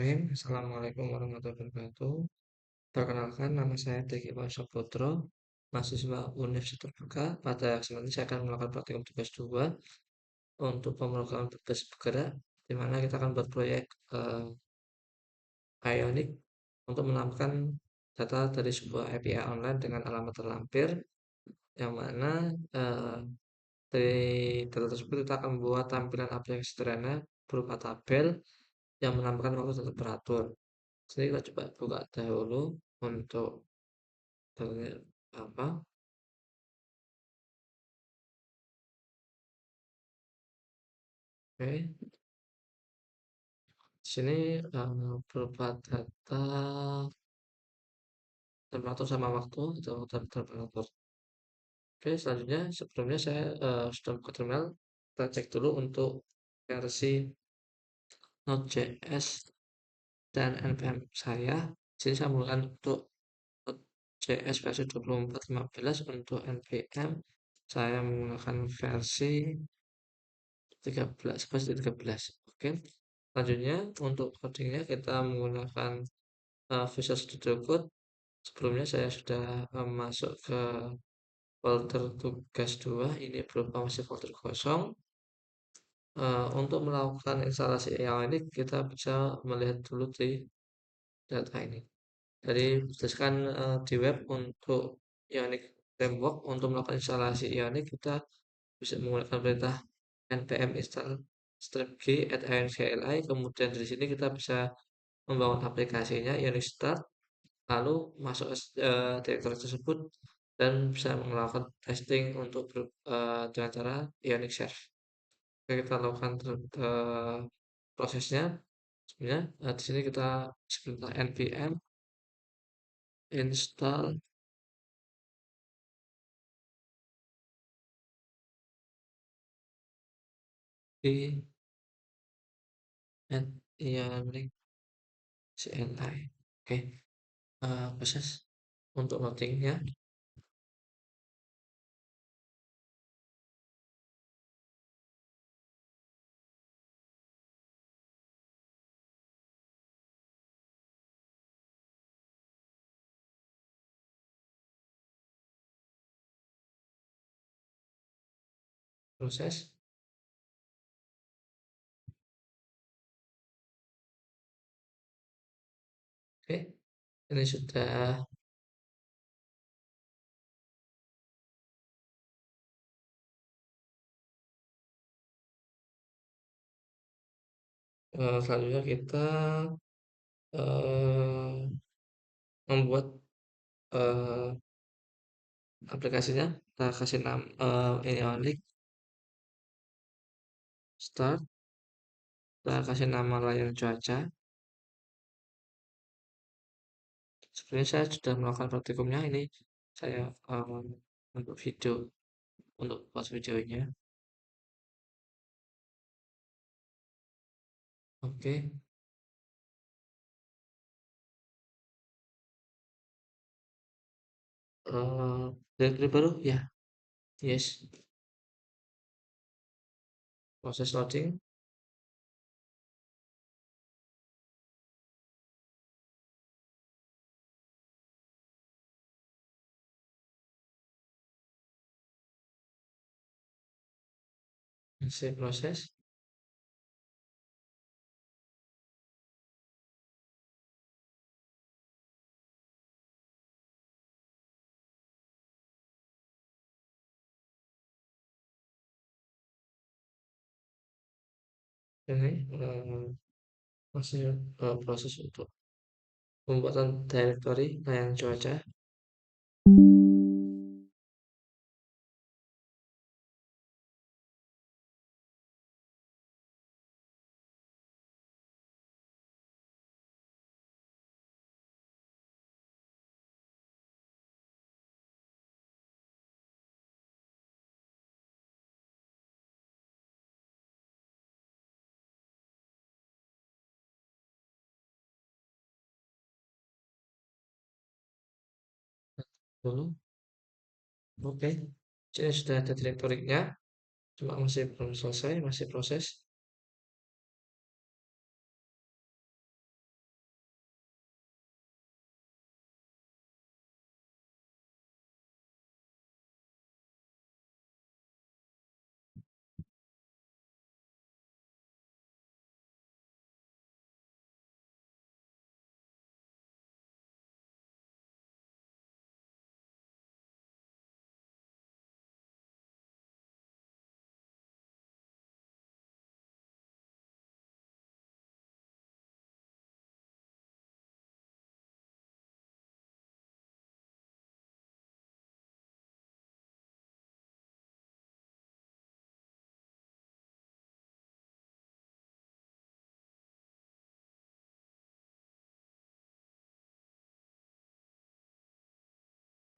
Bismillahirrahmanirrahim. Assalamualaikum warahmatullahi wabarakatuh. Perkenalkan, nama saya Teki Putro, mahasiswa Universitas Terbuka. Pada kesempatan ini saya akan melakukan praktikum tugas 2 untuk pemrograman berbasis bergerak, di mana kita akan buat proyek Ionic untuk menampilkan data dari sebuah API online dengan alamat terlampir, yang mana eh, dari data tersebut kita akan membuat tampilan aplikasi sederhana berupa tabel yang menampilkan waktu dan temperatur. Jadi kita coba buka dahulu untuk apa? Oke, di sini berupa data temperatur sama waktu atau temperatur. Oke, selanjutnya sebelumnya saya sudah buka terminal. Kita cek dulu untuk versi Node.js dan npm saya. Di sini saya menggunakan untuk Node.js versi 24.15. Untuk npm saya menggunakan versi 13, versi 13. Oke. Selanjutnya untuk codingnya kita menggunakan Visual Studio Code. Sebelumnya saya sudah masuk ke folder tugas 2. Ini berupa masih folder kosong. Untuk melakukan instalasi AI ini kita bisa melihat dulu di data ini. Jadi berdasarkan di web untuk Ionic Framework, untuk melakukan instalasi Ionic kita bisa menggunakan perintah npm install strip at ionic.cli. Kemudian dari sini kita bisa membangun aplikasinya Ionic Start, lalu masuk ke direktory tersebut dan bisa melakukan testing untuk dengan cara Ionic Serve. Oke, kita lakukan prosesnya. Sebenarnya di sini kita sebentar npm install di Ionic CLI. Oke, proses untuk loadingnya. Proses. Oke, ini sudah. Selanjutnya kita eh, membuat eh, aplikasinya. Kita kasih nama ini Ionic Start. Kita kasih nama layar cuaca. Sebenarnya saya sudah melakukan praktikumnya. Ini saya untuk video, untuk buat videonya. Oke. Directory baru ya, yes. Proses loading. Masih proses. Ini masih proses untuk pembuatan directory layanan cuaca. Dulu. Oke, jadi sudah ada direktorinya, cuma masih belum selesai, masih proses.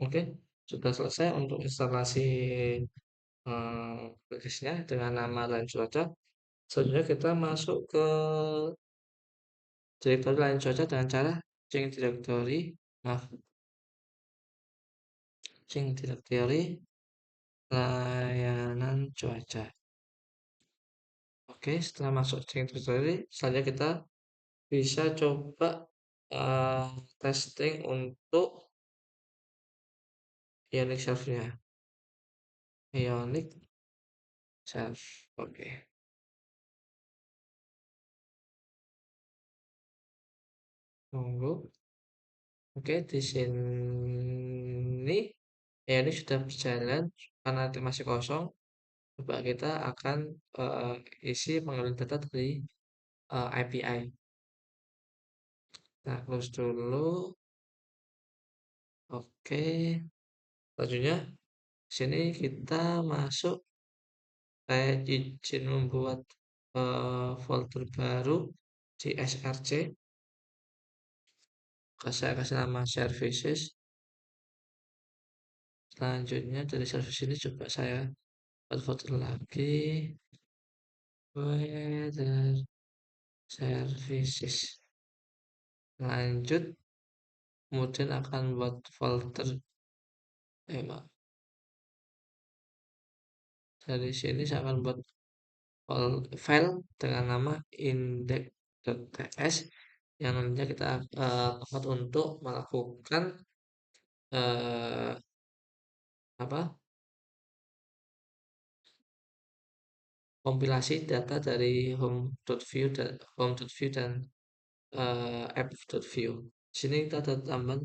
Oke, sudah selesai untuk instalasi aplikasinya dengan nama dan cuaca. Selanjutnya kita masuk ke direktori lain cuaca dengan cara change directory, maaf, change directory layanan cuaca. Oke, setelah masuk change directory, selanjutnya kita bisa coba eh, testing untuk Ionic Serve-nya. Ionic Serve. Oke, tunggu. Oke, di sini Ionic sudah berjalan karena masih kosong. Coba kita akan eh, isi pengaliran data dari API. Nah, close dulu. Oke, selanjutnya sini kita masuk. Saya izin membuat folder baru di src. Saya kasih nama services. Selanjutnya dari service ini coba saya buat folder lagi. Weather services. Lanjut, kemudian akan buat folder. Maaf. Dari sini saya akan buat file dengan nama index.ts yang nantinya kita akan untuk melakukan eh, apa kompilasi data dari home.view dan app.view. Di sini kita ada tambahan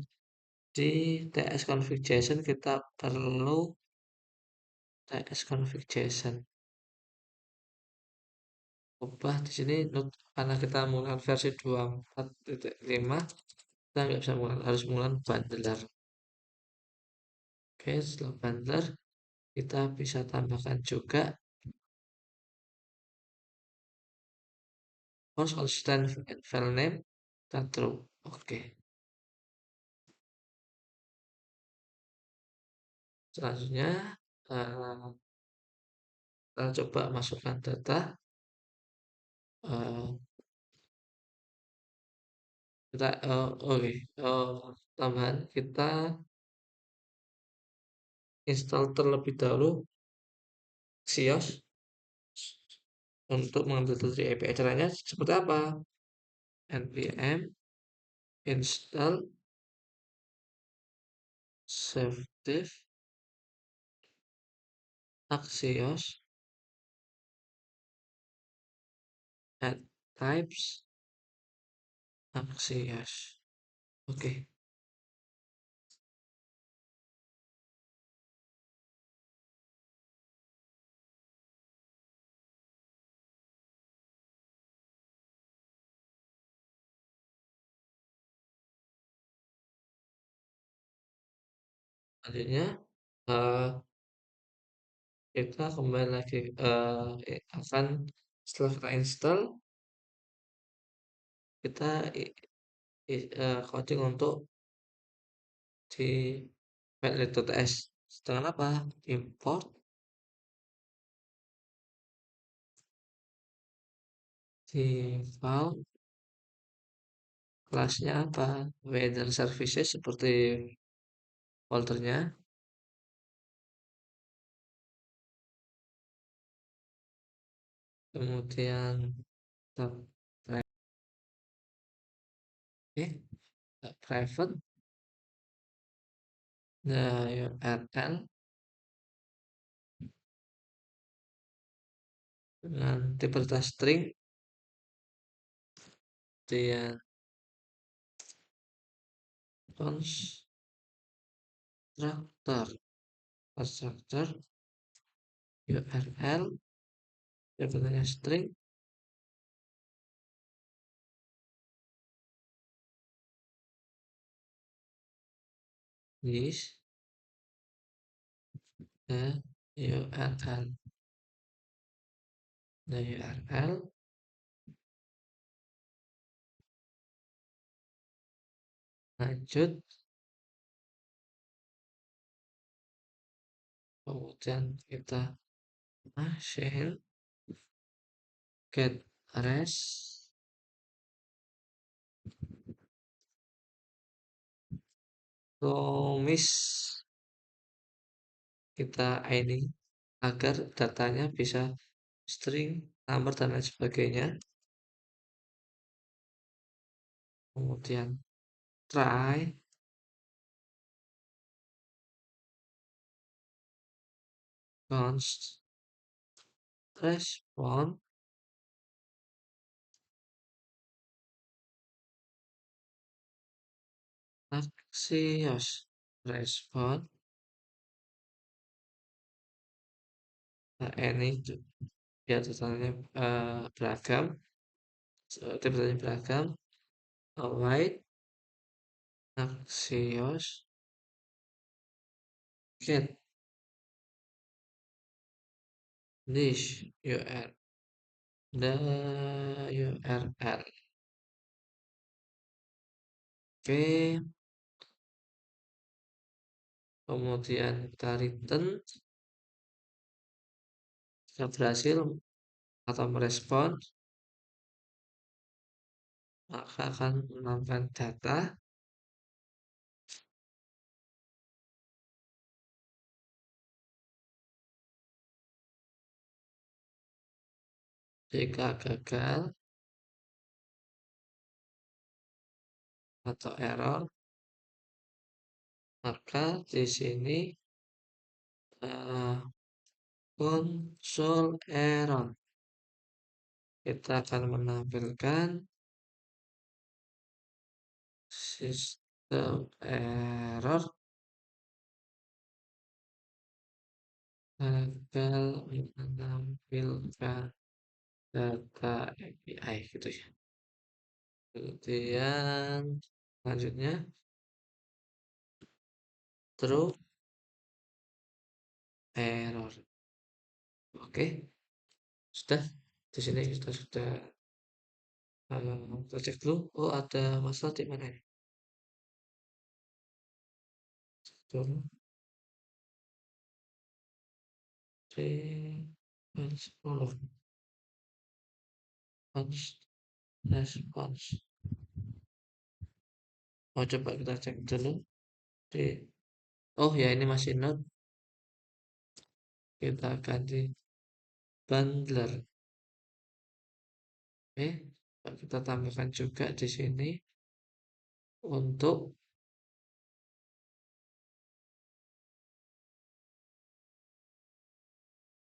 di tsconfig.json, kita perlu tsconfig.json. Ubah di sini karena kita menggunakan versi 24.5, kita nggak bisa menggunakan, harus menggunakan bundler. Oke, setelah bundler kita bisa tambahkan juga false consistent file name dan true. Oke, selanjutnya eh, kita coba masukkan data. eh, kita oke, tambahan kita install terlebih dahulu Xios untuk mengambil data dari API. Caranya seperti apa? npm install service axios add types axios. Oke, selanjutnya eh, kita kembali lagi akan setelah kita install kita coding untuk di file.ts dengan apa? Import di file kelasnya apa? Weather services seperti foldernya. Kemudian tab private, private, nah URL dengan tipe data string, kemudian constructor URL tipe string is the URL, the URL. Lanjut kemudian kita machine get rest promise kita ini agar datanya bisa string, number, dan lain sebagainya. Kemudian try const respond axios respond. Nah, ini biar datanya beragam, tipe datanya beragam. Await axios get this URL the URL. Oke, kemudian kita return kita berhasil atau merespon, maka akan menambahkan data. Jika gagal atau error, maka di sini konsol error kita akan menampilkan sistem error gagal menampilkan data API gitu ya. Kemudian selanjutnya true error. Oke, sudah di sini kita sudah kita cek dulu. Oh, ada masalah di mana ini? Dulu response response. Oh, coba kita cek dulu di. Oh ya, ini masih not. Kita ganti bundler. Oke, kita tambahkan juga di sini untuk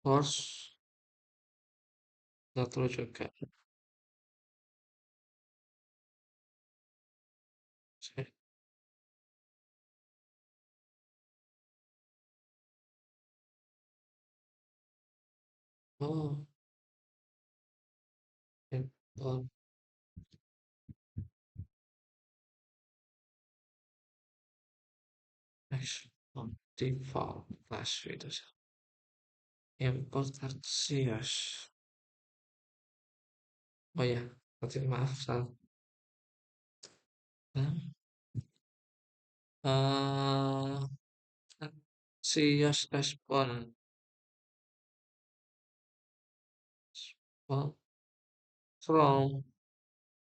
force perlu juga. Oh, import export default class itu. Import Axios. Oh ya, berarti maaf salah. Uh, Axios respond from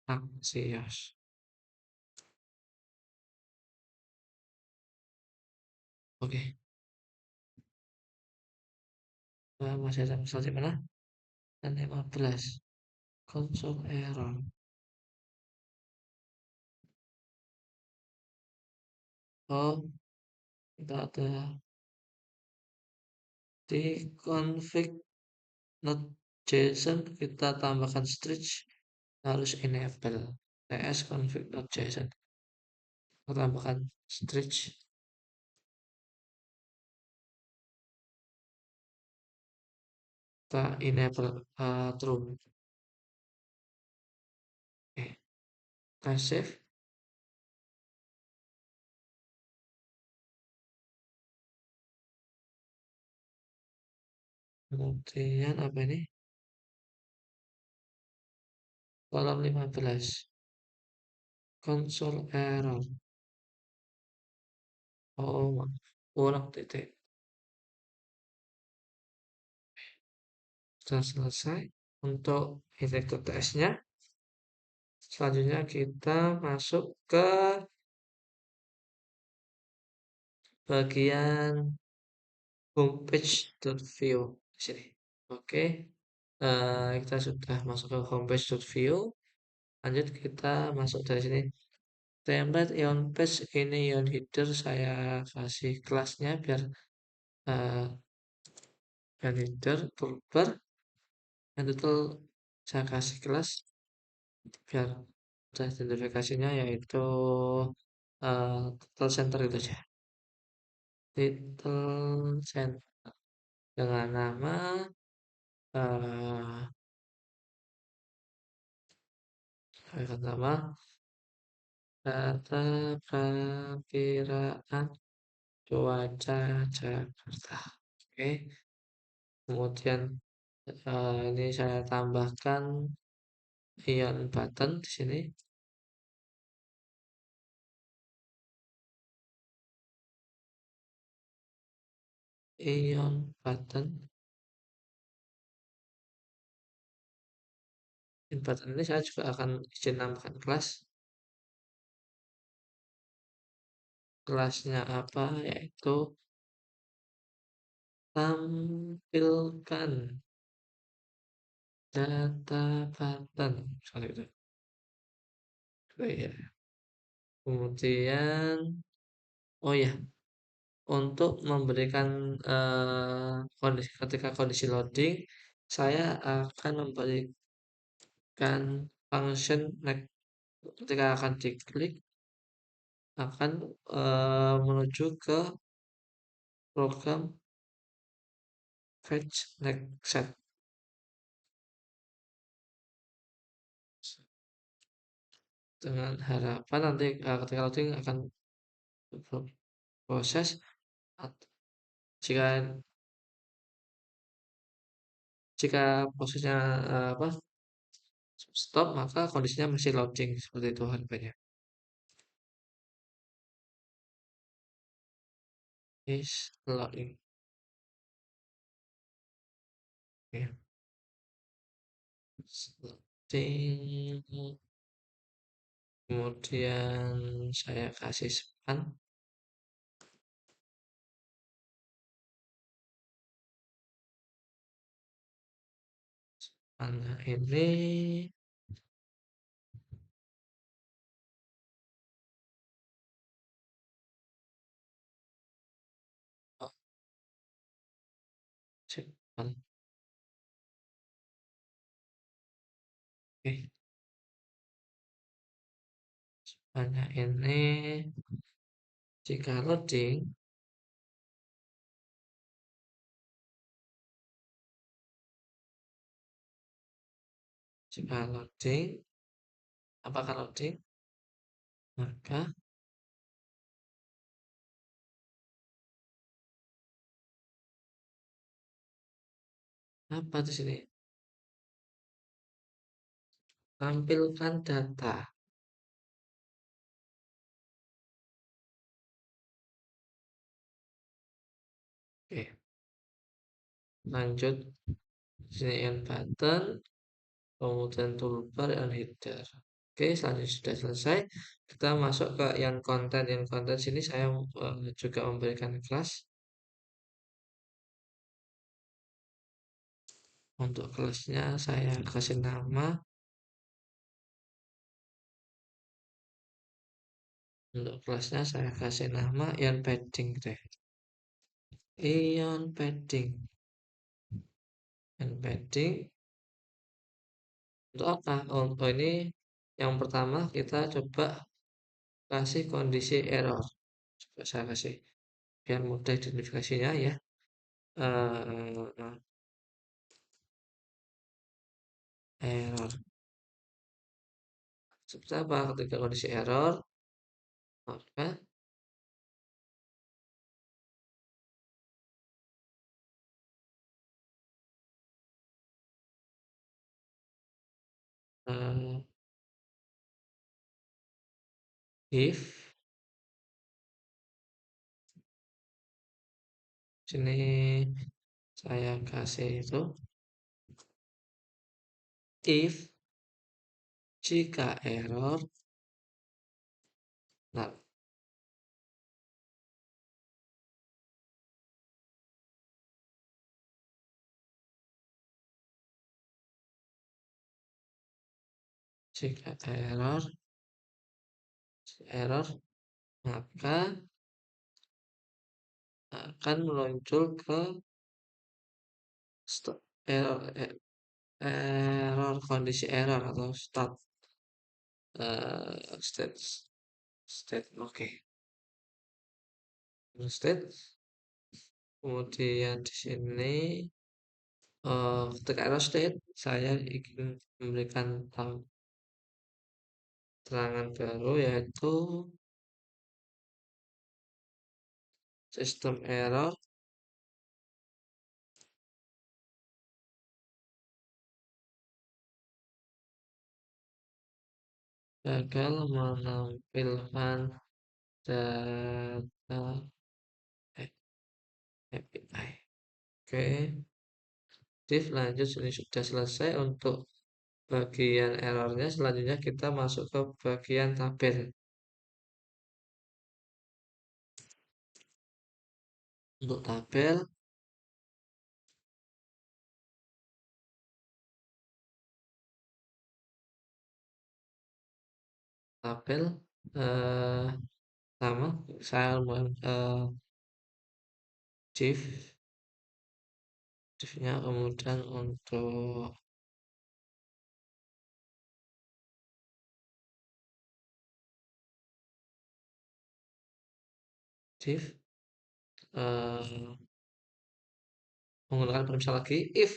Axios. Oke, masih ada masalah di mana? Dan 15 console error. Oh, kita ada di config not JSON kita tambahkan stretch harus enable ts config not JSON kita tambahkan stretch kita enable true. Kita save. Kemudian apa ini, kolom 15 console error. Oh, ulang titik. sudah selesai untuk ini TS-nya. Selanjutnya kita masuk ke bagian homepage.view di sini. Oke, kita sudah masuk ke homepage.view. Lanjut kita masuk dari sini. Template ion page ini ion header saya kasih kelasnya biar uh, ion header toolbar yang itu saya kasih kelas biar ada identifikasinya yaitu title center itu aja. Title center dengan nama uh, nama data perakiraan cuaca Jakarta. Oke, kemudian ini saya tambahkan ion button di sini. Ion button. Ion button ini saya juga akan izin nambahkan kelas. Kelasnya apa? Yaitu tampilkan data button. Soal itu. Oh iya. Kemudian, oh ya, untuk memberikan kondisi ketika kondisi loading, saya akan memberikan function ketika akan diklik akan menuju ke program fetch next set dengan harapan nanti ketika loading akan proses jika jika prosesnya apa stop maka kondisinya masih loading seperti itu harganya is loading ya loading kemudian saya kasih span mana ini oh, span oke spannya ini jika loading jika loading apakah loading maka apa di sini tampilkan data oke lanjut sini end button kemudian toolbar dan header oke selanjutnya sudah selesai kita masuk ke yang konten sini saya juga memberikan kelas untuk kelasnya saya kasih nama untuk kelasnya saya kasih nama ion padding deh ion padding ion padding untuk apa untuk ini yang pertama kita coba kasih kondisi error coba saya kasih biar mudah identifikasinya ya error seperti apa ketika kondisi error maka eh, if sini saya kasih itu if jika error, nah, jika error maka akan muncul ke error, error kondisi error atau state state oke state. Kemudian di sini ketika error state saya ingin memberikan keterangan baru yaitu sistem error gagal menampilkan data API. Oke, div lanjut ini sudah selesai untuk bagian errornya. Selanjutnya kita masuk ke bagian tabel. Untuk tabel eh, sama saya div divnya kemudian untuk div eh, menggunakan permisal lagi if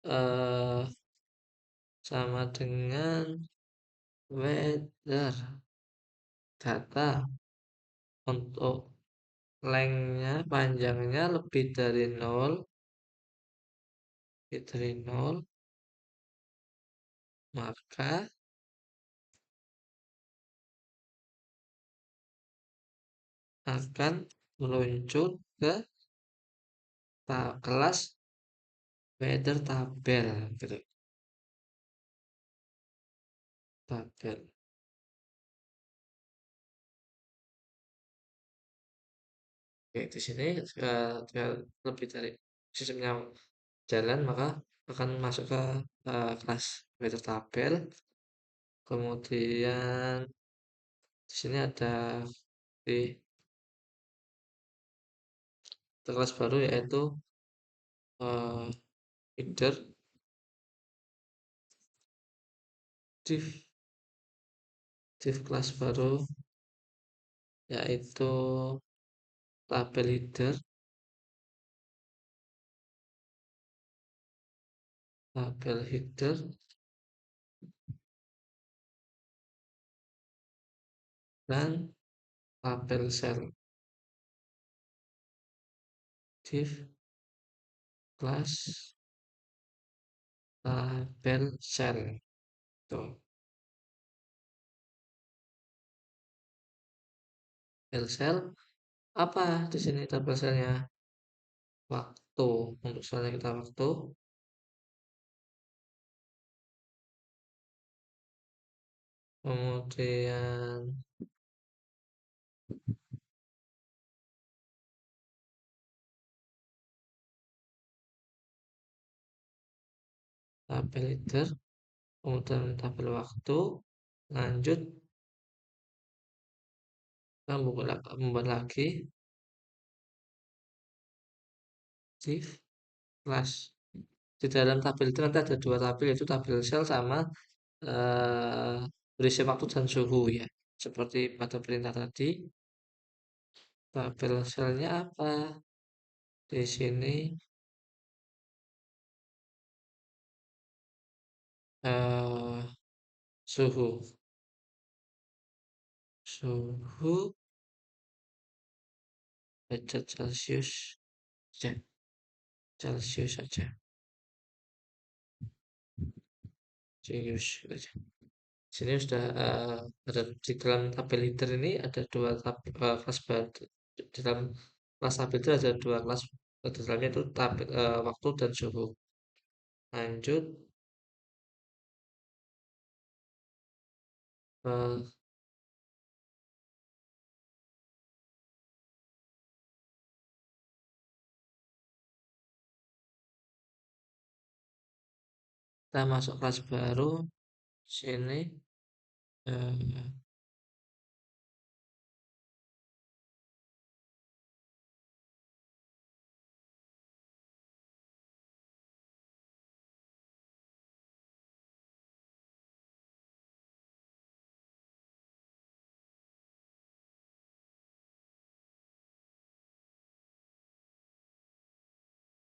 eh, sama dengan whether data untuk lengthnya panjangnya lebih dari 0 maka akan meluncur ke kelas weather tabel gitu tabel. Oke, di sini tinggal lebih dari sistemnya jalan maka akan masuk ke kelas weather tabel. Kemudian di sini ada di kelas baru yaitu uh, header div kelas baru yaitu tabel header dan tabel cell div kelas tabel cell tuh tabel cell apa di sini tabel cellnya waktu untuk soalnya kita waktu kemudian tabel header kemudian tabel waktu lanjut kita membuat lagi div kelas di dalam tabel itu nanti ada dua tabel yaitu tabel cell sama berisi waktu dan suhu ya seperti pada perintah tadi. Tabel cellnya apa di sini eh, suhu suhu derajat Celcius ya, Celcius saja Celsius saja. Sini sudah ada di dalam tabel header ini ada dua kelas baru di dalam kelas tabel itu ada dua kelas di dalamnya itu tabel waktu dan suhu. Lanjut Eh, kita masuk kelas baru. Sini eh,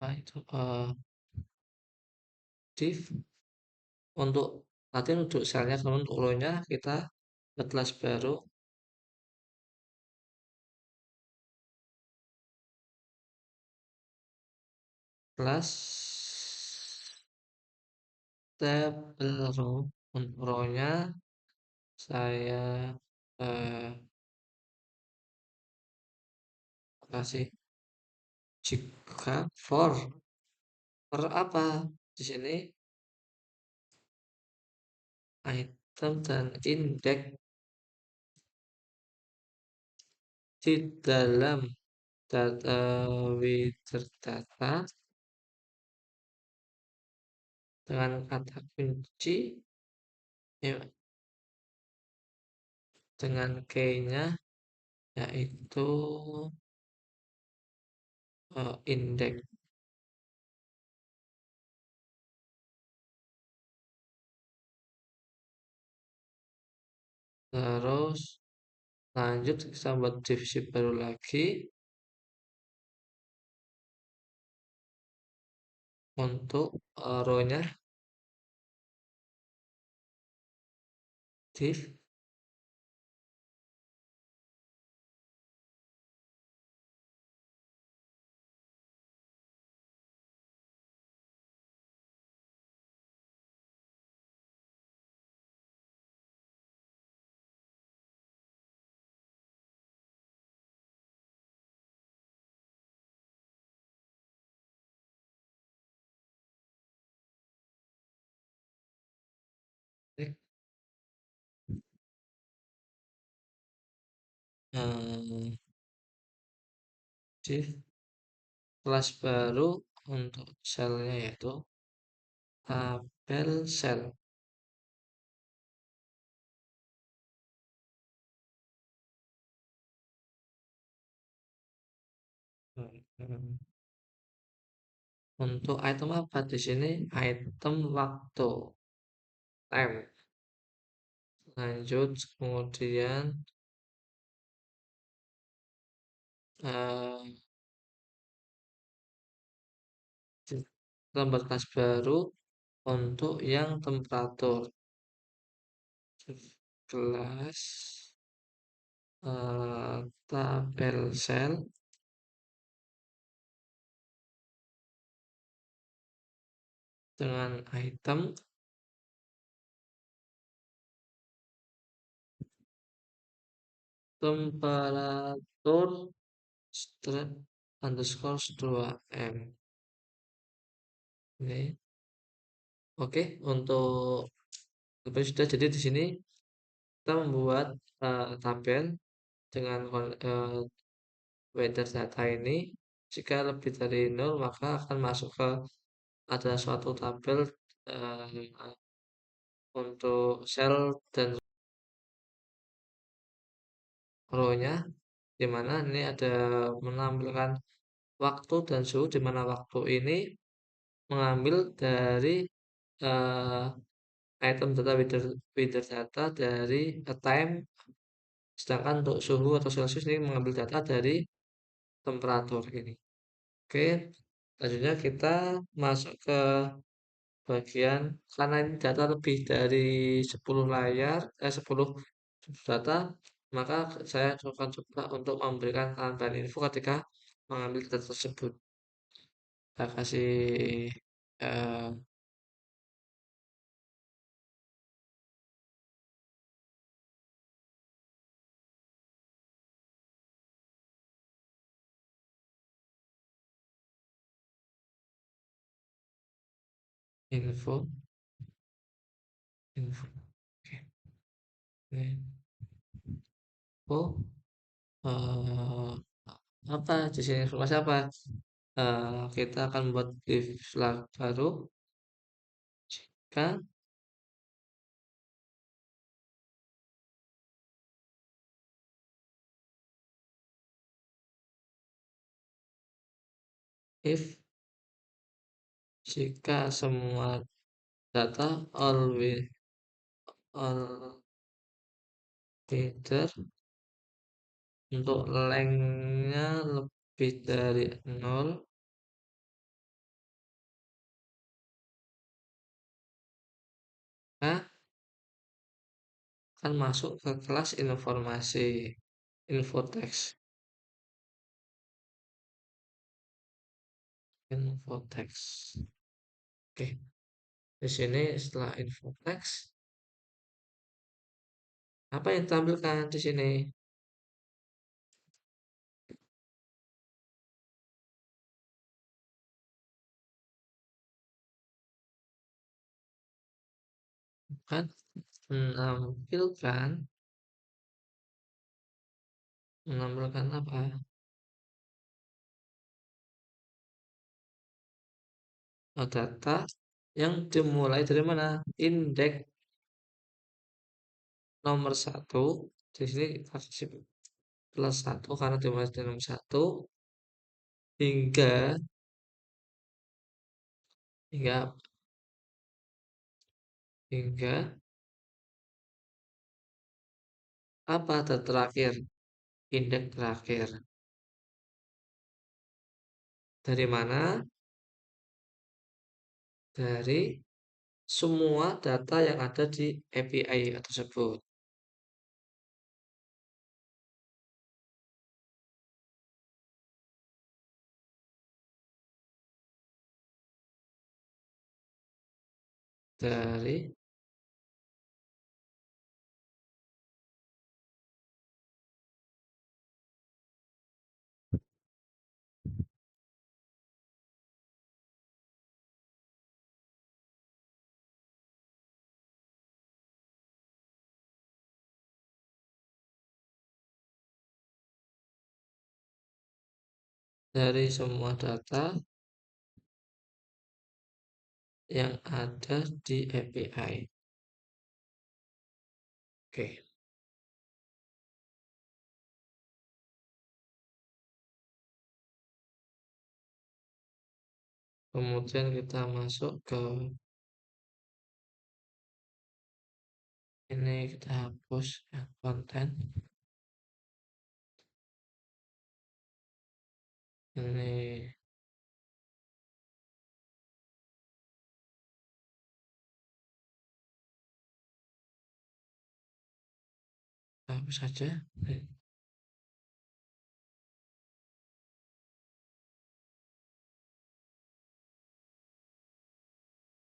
apa itu div untuk latihan untuk selnya, kalau untuk row-nya kita ke kelas baru, kelas table row. Untuk row-nya saya eh, kasih jika for apa di sini item dan indeks di dalam data wizard data dengan kata kunci ya, dengan key-nya yaitu indeks. Terus lanjut kita buat divisi baru lagi untuk row-nya div eh, div kelas baru untuk selnya yaitu tabel sel. Hmm. Untuk item apa di sini? Item waktu, time. Lanjut, kemudian eh, tambah kelas baru untuk yang temperatur. Kelas tabel sel dengan item temperatur strip underscore 2M. Ini oke. Untuk sudah, jadi di sini kita membuat tabel dengan weather data ini. Jika lebih dari 0 maka akan masuk ke ada suatu tabel eh, untuk sel dan row-nya, di mana ini ada menampilkan waktu dan suhu, di mana waktu ini mengambil dari eh, item data weather data dari time, sedangkan untuk suhu atau celcius ini mengambil data dari temperatur ini. Oke, selanjutnya kita masuk ke bagian, karena ini data lebih dari 10 layar, 10 data, maka saya akan coba untuk memberikan tambahan info ketika mengambil data tersebut. Saya kasih eh, info, info. Oke. Oh, eh, apa di sini informasi apa? Kita akan membuat div flag baru jika if jika semua data all either untuk lengthnya lebih dari 0, maka akan masuk ke kelas informasi info text. Info text. Oke, di sini setelah info text, apa yang ditampilkan di sini? Kan menampilkan menampilkan apa? Data yang dimulai dari mana? Indeks nomor satu. Di sini kita kasih plus satu karena dimulai dari nomor satu hingga hingga hingga apa data terakhir? Indeks terakhir. Dari mana? Dari semua data yang ada di API tersebut. Dari semua data yang ada di API. Oke, kemudian kita masuk ke ini, kita hapus ya, konten ini, hapus saja.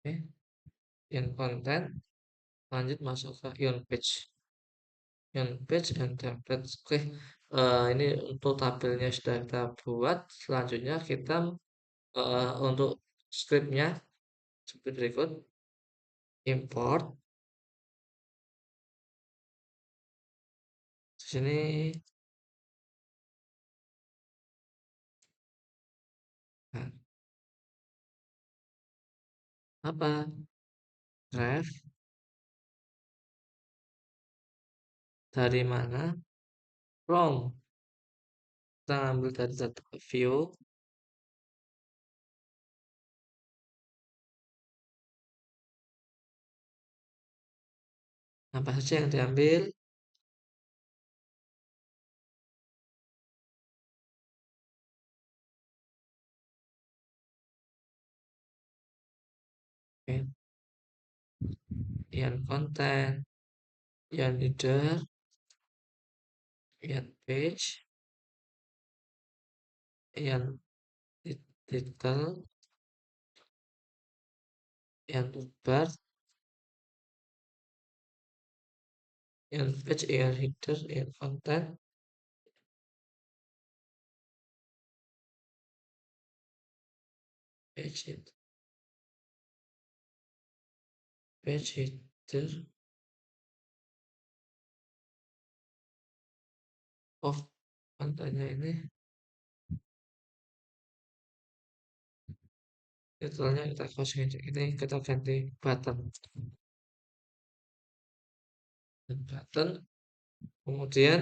Oke, yang konten, lanjut masuk ke ion page. Ion page and template. Oke, ini untuk tabelnya sudah kita buat. Selanjutnya kita untuk scriptnya seperti berikut. Import. Di sini nah, apa? Ref dari mana? From. Kita ambil dari data view. Apa saja yang diambil? Oke, ion content, ion leader, ion page, ion title, ion toolbar, ion page, ion header, ion content, page header, page header, Oh, tanya ini titelnya kita kosongin aja. Ini kita ganti button. Button. Kemudian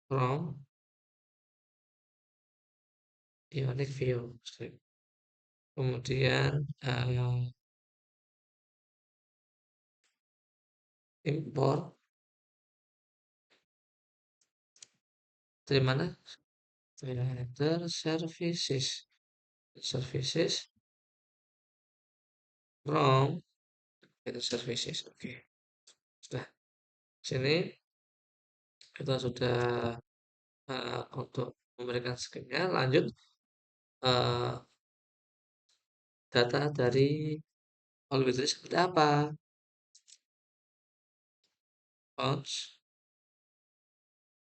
from Ionic View. Kemudian import dari mana? Creator services. Services from Creator services. Oke. Sudah. Sini kita sudah untuk memberikan scriptnya. Lanjut eh, data dari all weather seperti apa? Ouch.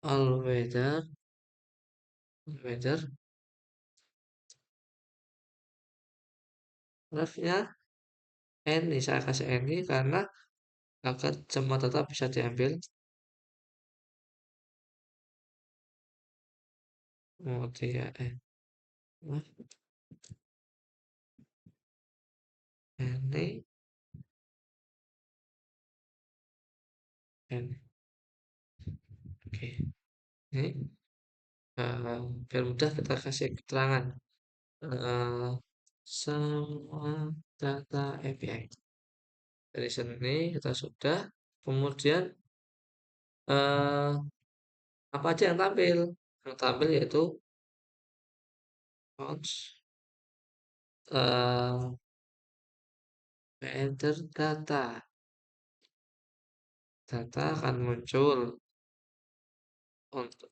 All weather refnya any, saya kasih any karena agar semua data bisa diambil. Kemudian nah, any any. Oke, ini biar mudah kita kasih keterangan eh, semua data API. Dari sini kita sudah, kemudian eh, apa aja yang tampil? Yang tampil yaitu ouch, eh enter data. Data akan muncul untuk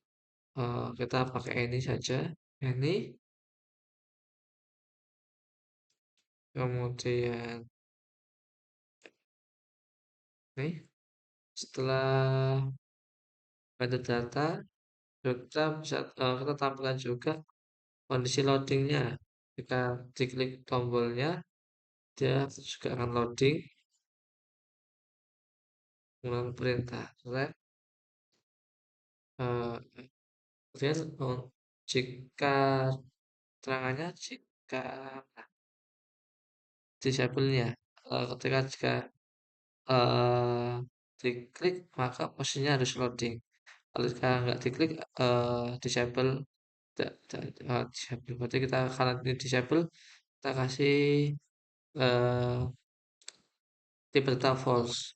kita pakai ini saja. Ini kemudian nih setelah ada data kita bisa kita tampilkan juga kondisi loadingnya. Jika diklik tombolnya dia juga akan loading menggunakan perintah ref. Kemudian jika terangannya jika disable-nya ketika jika eh, diklik maka posisinya harus loading. Kalau jika nggak diklik disable, disable berarti kita karena ini disable kita kasih eh, tipe data false.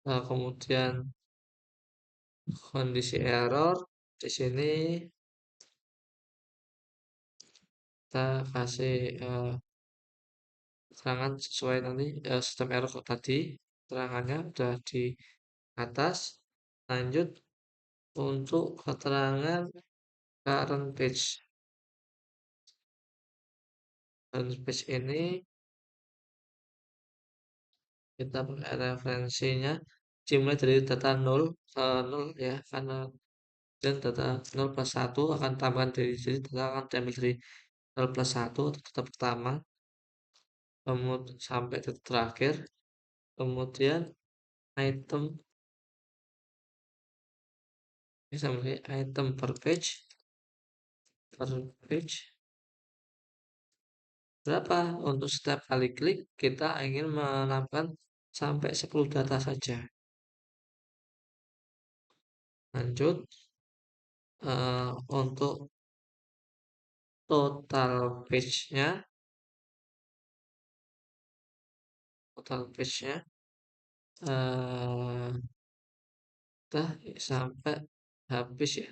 Kemudian kondisi error di sini kita kasih keterangan sesuai nanti sistem error tadi keterangannya udah di atas. Lanjut untuk keterangan current page. Current page ini kita pakai referensinya dimulai dari data 0 0 ya, karena dan data 0 plus 1 akan tambahkan dari, jadi data akan diambil dari 0 plus 1 atau data pertama kemudian sampai data terakhir, kemudian item sampai item per page berapa. Untuk setiap kali klik kita ingin menambahkan sampai 10 data saja. Lanjut untuk total page-nya eh kita sampai habis ya.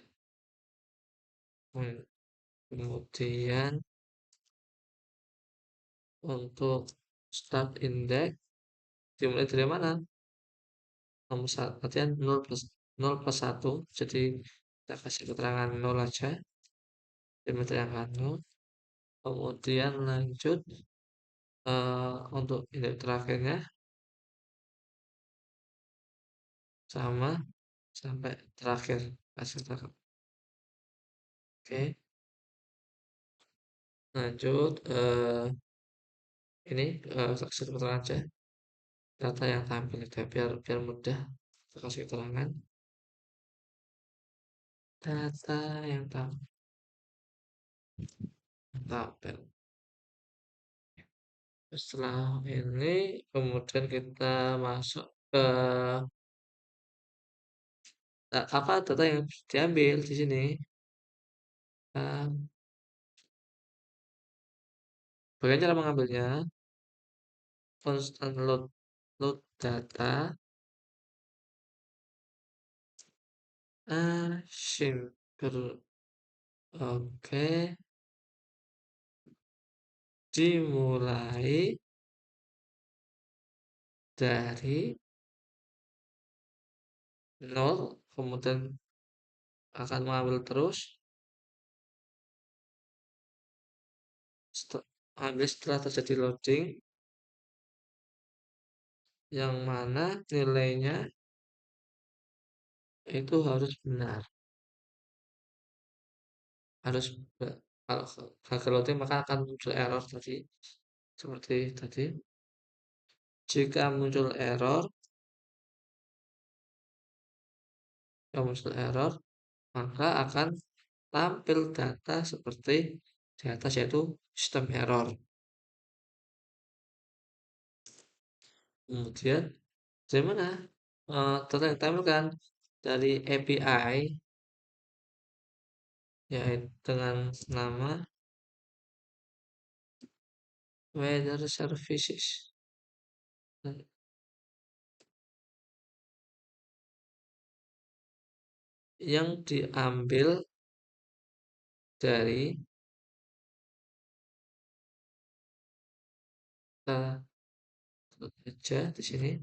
Kemudian untuk start index dimulai dari mana? Nomor satu, artinya 0 plus 1, jadi kita kasih keterangan 0 aja dimulai dari angka 0. Kemudian lanjut untuk indeks terakhirnya sama sampai terakhir. kasih tahu. Oke, lanjut. Ini kasih keterangan aja data yang tampil itu ya, biar biar mudah kita kasih keterangan data yang tampil. Setelah ini kemudian kita masuk ke apa data yang diambil di sini. Nah, bagaimana cara mengambilnya? Constant load data simple. Oke, dimulai dari nol, kemudian akan mengambil terus ambil setelah terjadi loading yang mana nilainya itu harus benar, harus kalau gagal loading maka akan muncul error tadi seperti tadi. Jika muncul error maka akan tampil data seperti di atas, yaitu sistem error. Kemudian dari mana data yang ditampilkan? Dari API, yaitu dengan nama weather services, yang diambil dari aja di sini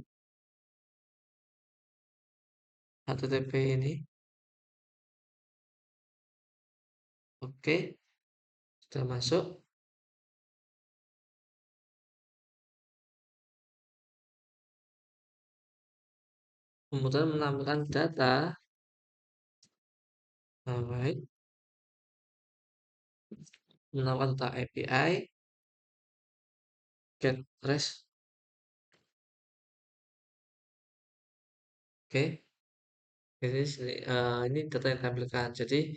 HTTP ini. Oke, sudah masuk. Kemudian menampilkan data. Alright, menampilkan data API get rest. Oke, ini data yang ditampilkan. Jadi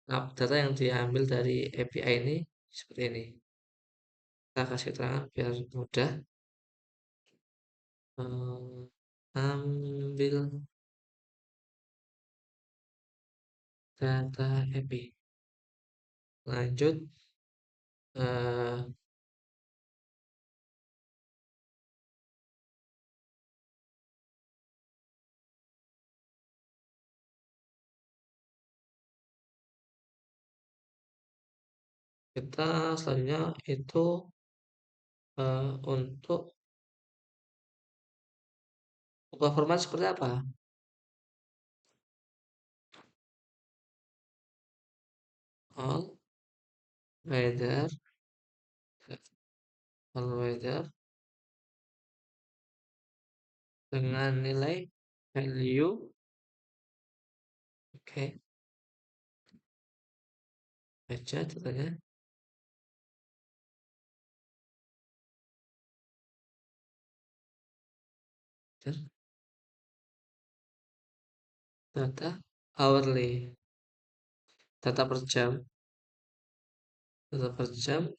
data yang diambil dari API ini seperti ini. Kita kasih keterangan biar mudah. Ambil data API. Lanjut, eh, kita selanjutnya itu untuk ubah format seperti apa? All weather, all weather dengan nilai value. Oke, baca datanya. Data hourly, data per jam, data per jam.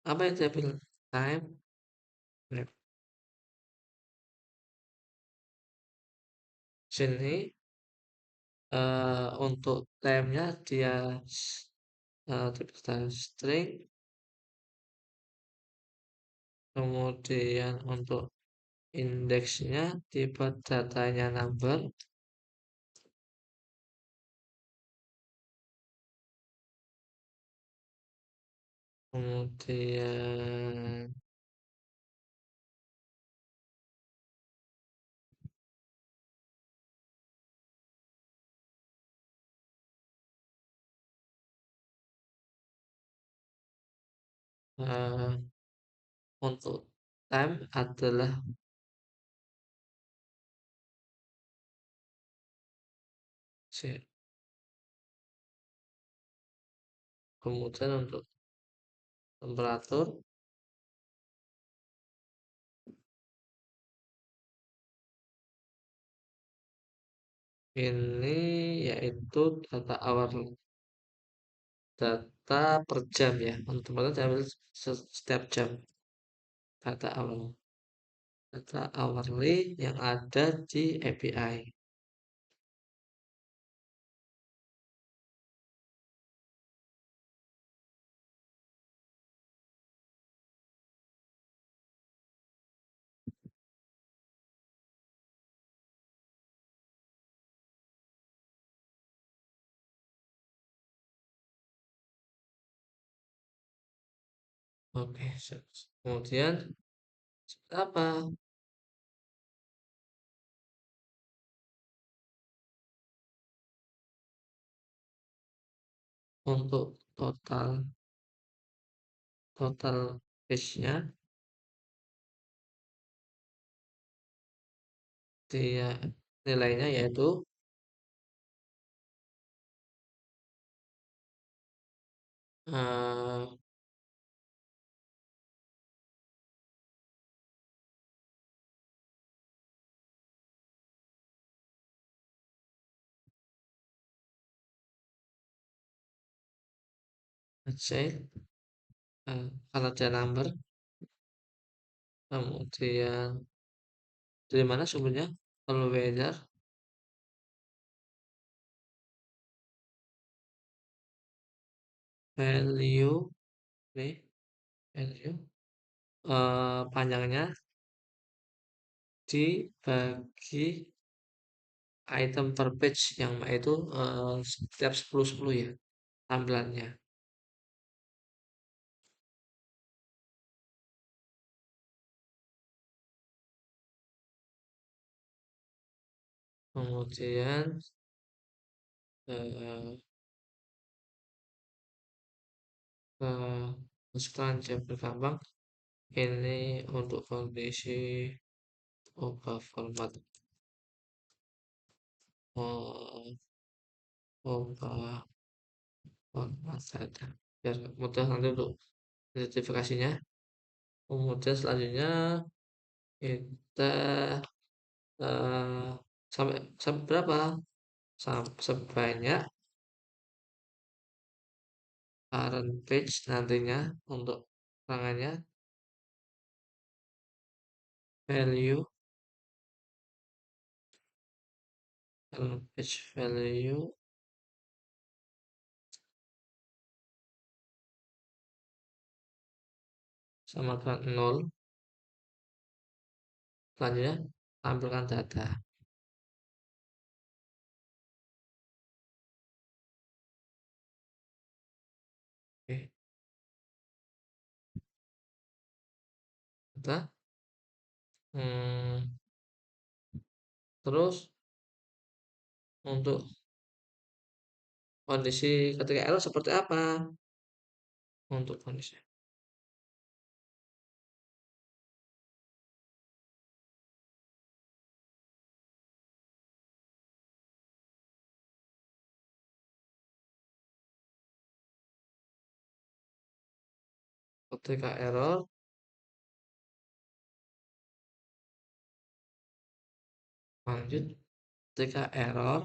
Apa yang diambil? Time. Sini untuk time-nya dia data string, kemudian untuk indeksnya tipe datanya number, kemudian eh, untuk time adalah Sip. Kemudian untuk temperatur ini yaitu data per jam ya. Untuk temperatur diambil setiap jam data awal. Data hourly yang ada di API. Oke, kemudian apa untuk total page-nya dia nilainya yaitu eh let's say kalau ada number kemudian dari mana sumbernya kalau weather value nih value panjangnya dibagi item per page yang itu setiap 10 ya tampilannya. Kemudian eh, ke sekarang jam gampang ini untuk kondisi format eh, format data biar mudah nanti untuk identifikasinya. Kemudian selanjutnya kita eh, sampai sampai berapa? Sebanyak current page nantinya untuk tangannya value current page value sama dengan 0. Selanjutnya tampilkan data. Oke, data. Hmm, terus untuk kondisi ketika error seperti apa? Untuk kondisi ketika error lanjut ketika error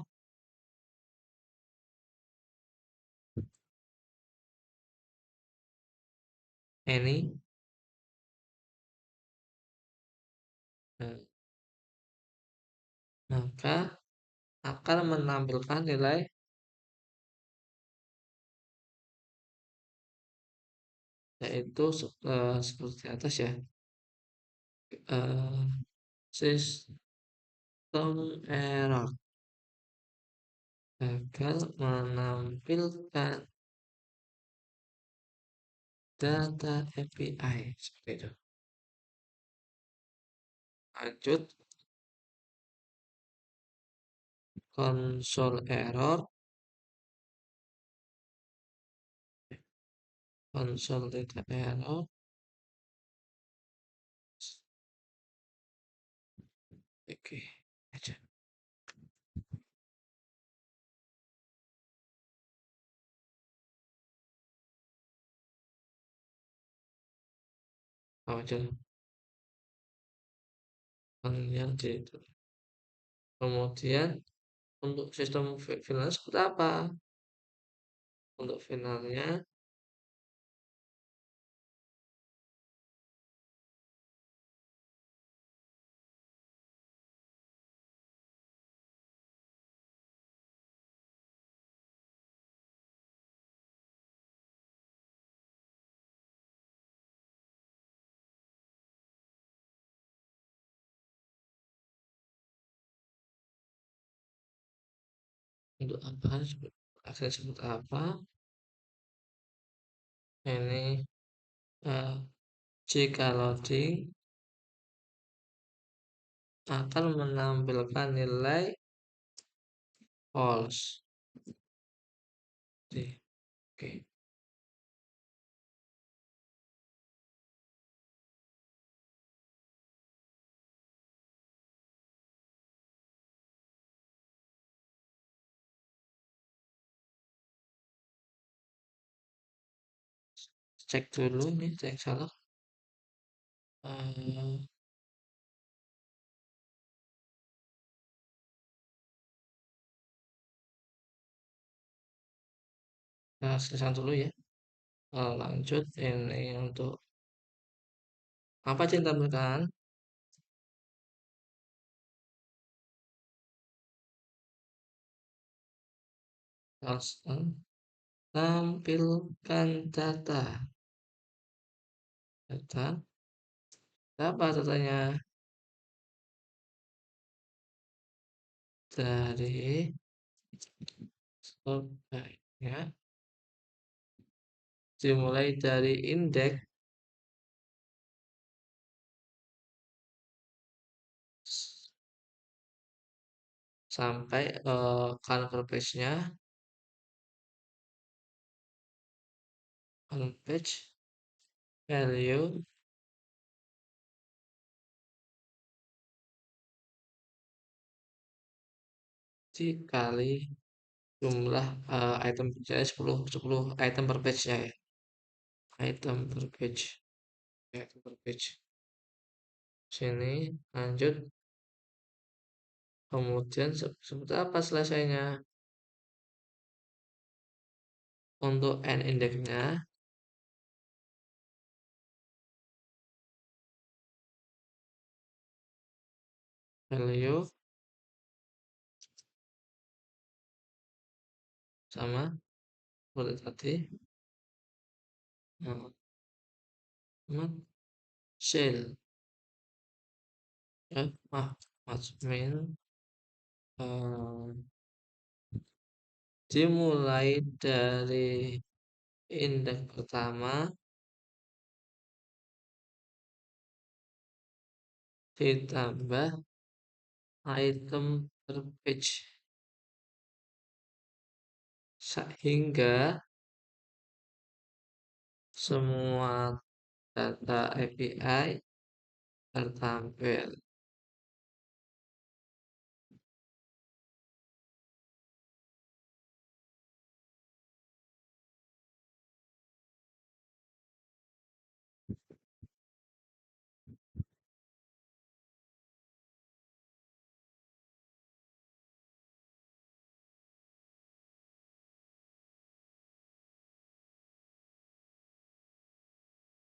any maka akan menampilkan nilai yaitu seperti atas ya. eh, System error gagal menampilkan data API seperti itu. Lanjut console data error. Oke, aja. aja yang itu. Kemudian untuk sistem finalnya seperti apa? Untuk finalnya untuk apa? Akan seperti apa? Ini jika loading akan menampilkan nilai false. Oke, cek dulu nih, cek salah. Eh, Kita selesai dulu ya. Lanjut ini untuk apa cinta ditampilkan? Langsung tampilkan data apa datanya dari sebaiknya dimulai dari indeks sampai cover page-nya, cover page value dikali jumlah item jadi 10 item per page-nya ya. Item per page. Item per page. Sini lanjut. Kemudian seperti apa selesainya? Untuk n indeksnya value sama seperti tadi. Nah, shell ya, min dimulai dari indeks pertama ditambah item per page sehingga semua data API tertampil.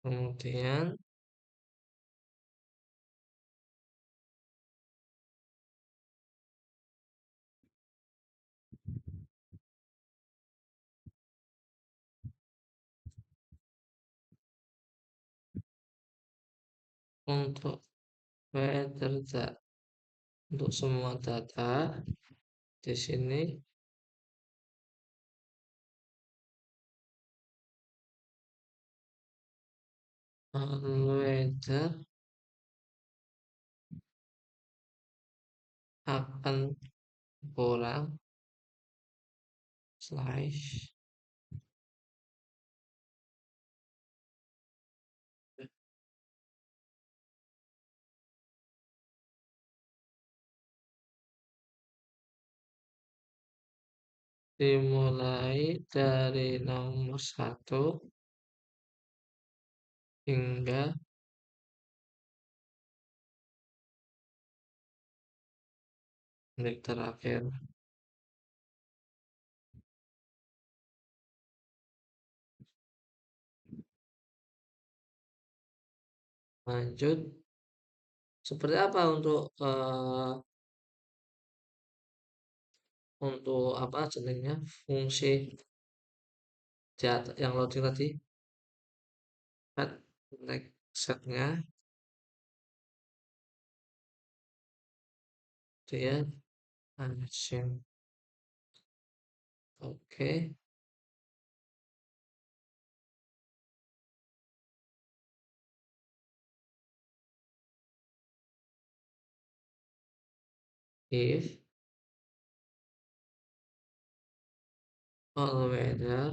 Kemudian untuk metadata untuk semua data di sini weather akan kurang slash dimulai dari nomor 1 hingga Klik terakhir. Lanjut. Seperti apa untuk apa jenengnya fungsi yang loading tadi? Kan next setnya dia unchain. Oke. If all weather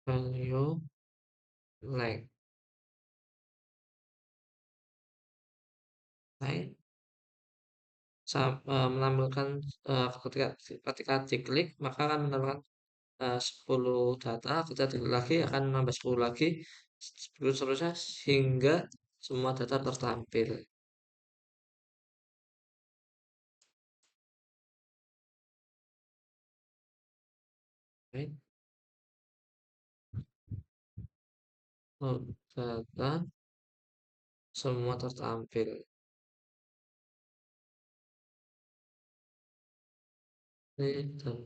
value like like menampilkan ketika ketika diklik maka akan menampilkan 10 data, ketika diklik lagi akan menambah 10 lagi, begitu seterusnya hingga semua data tertampil. Oke, data semua tertampil. Ini dan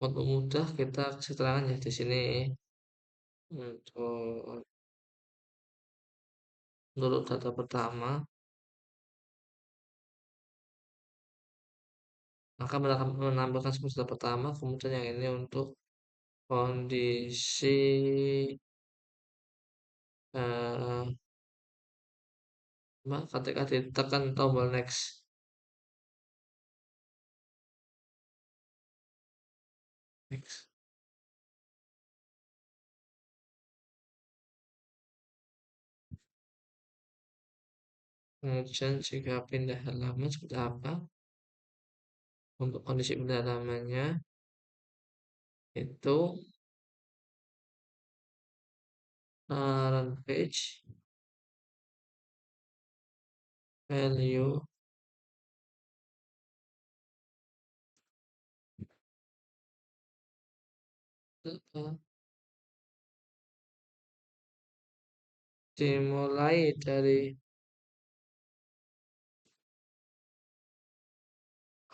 untuk mudah kita kasih keterangan ya di sini untuk data pertama maka menampilkan semua data pertama, kemudian yang ini untuk kondisi eh, ketika ditekan tombol next. Next. Kemudian jika pindah halaman seperti apa? Untuk kondisi pindah halamannya itu run page value data dimulai dari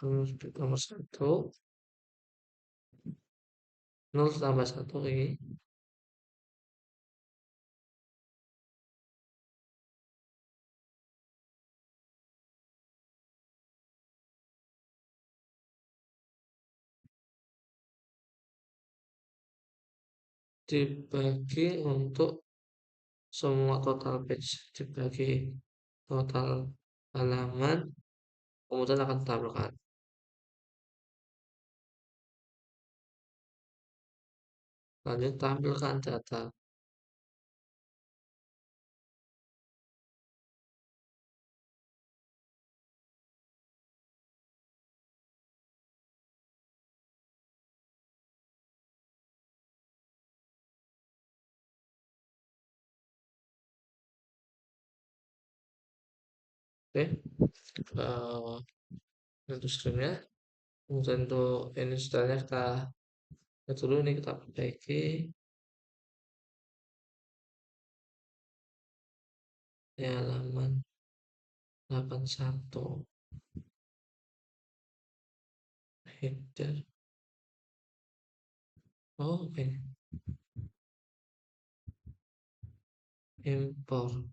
nomor 1 0 tambah 1 ini dibagi untuk semua total page, dibagi total halaman, kemudian akan ditambahkan. Lanjut tampilkan data. Oke, untuk screennya, kemudian untuk ini stylenya kita dulu ini kita perbaiki di halaman 81 header. Oke, import.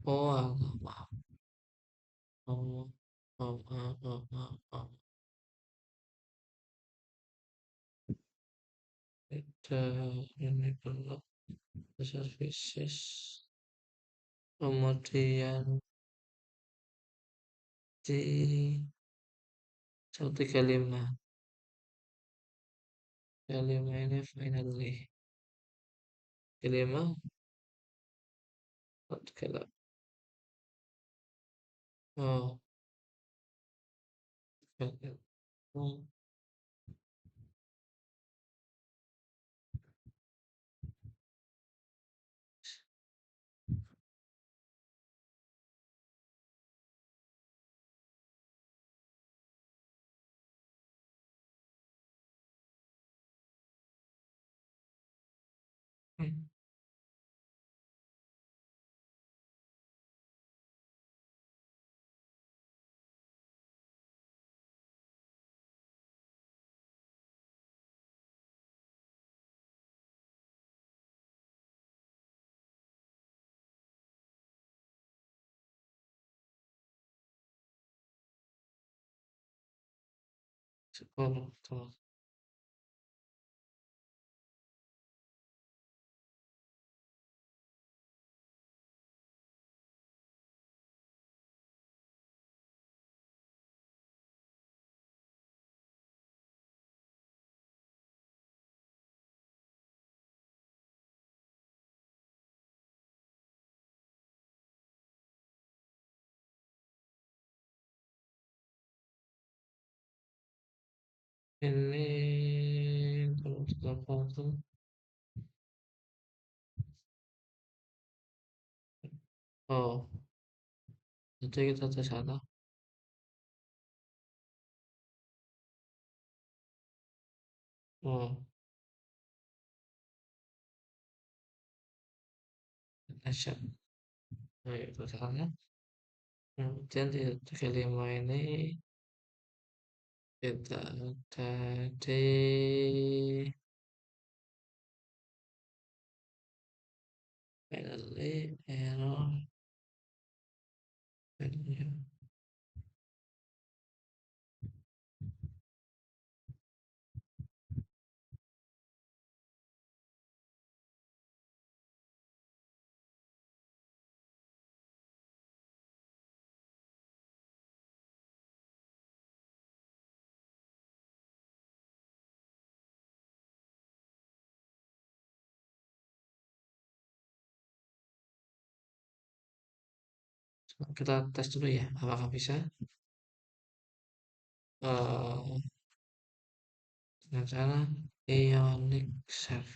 Oh, alamak. Oh, oh, oh, oh, oh, oh. Header ini perlu services. Kemudian di 135 kelima ini finally. Kelima, kelima. Oh, kelima. Sepuluh tuh. Ini kalau kita potong, oh, jadi kita tes sana. Oh, Indonesia. Nah, itu sana. Kemudian di kelima ini kita tadi finally error menu. Kita tes dulu ya, apakah bisa? Dengan cara Ionic Serve.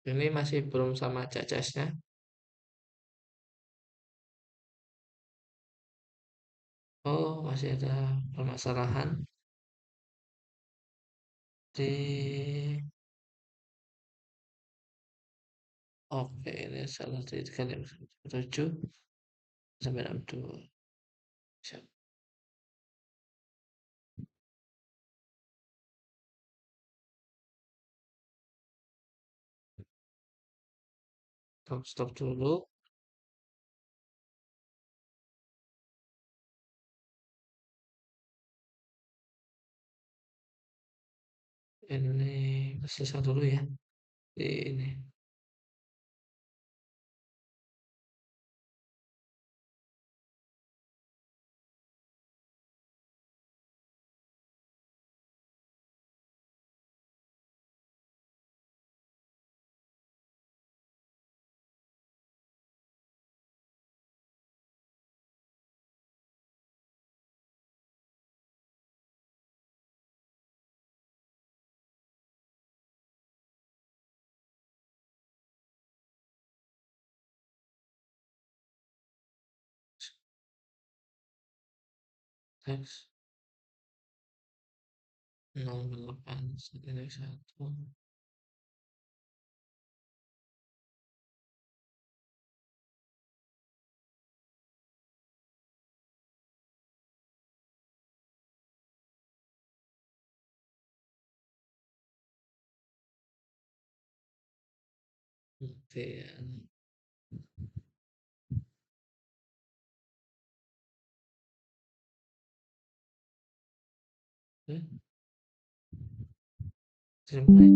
Ini masih belum sama CCS-nya. Oh, masih ada permasalahan di. Oke, ini salah dari kalian 7 sampai 62. Siap. Stop dulu. Ini selesai dulu ya. Ini. Teks 68 1. Kemudian terima kasih.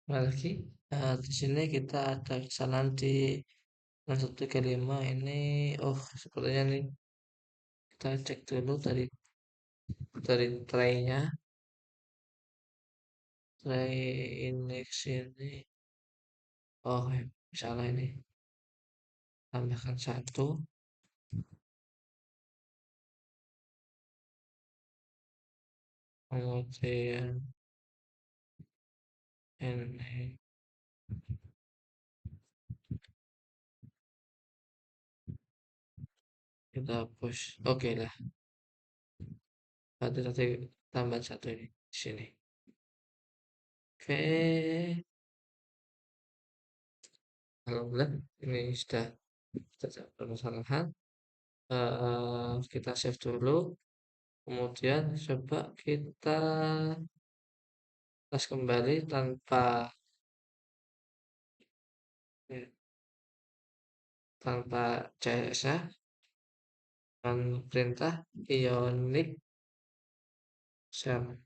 lagi di sini kita ada kesalahan di 6135 ini. Oh, sepertinya nih kita cek dulu dari tray ini ke sini. Oh, ya, salah ini. Tambahkan satu, kemudian ini kita hapus. Oke lah, berarti tadi tambah satu ini di sini. Oke, alhamdulillah ini sudah tidak bermasalah. Kita save dulu, kemudian coba kita tes kembali ya, tanpa CSS ya, dan perintah ionic shell.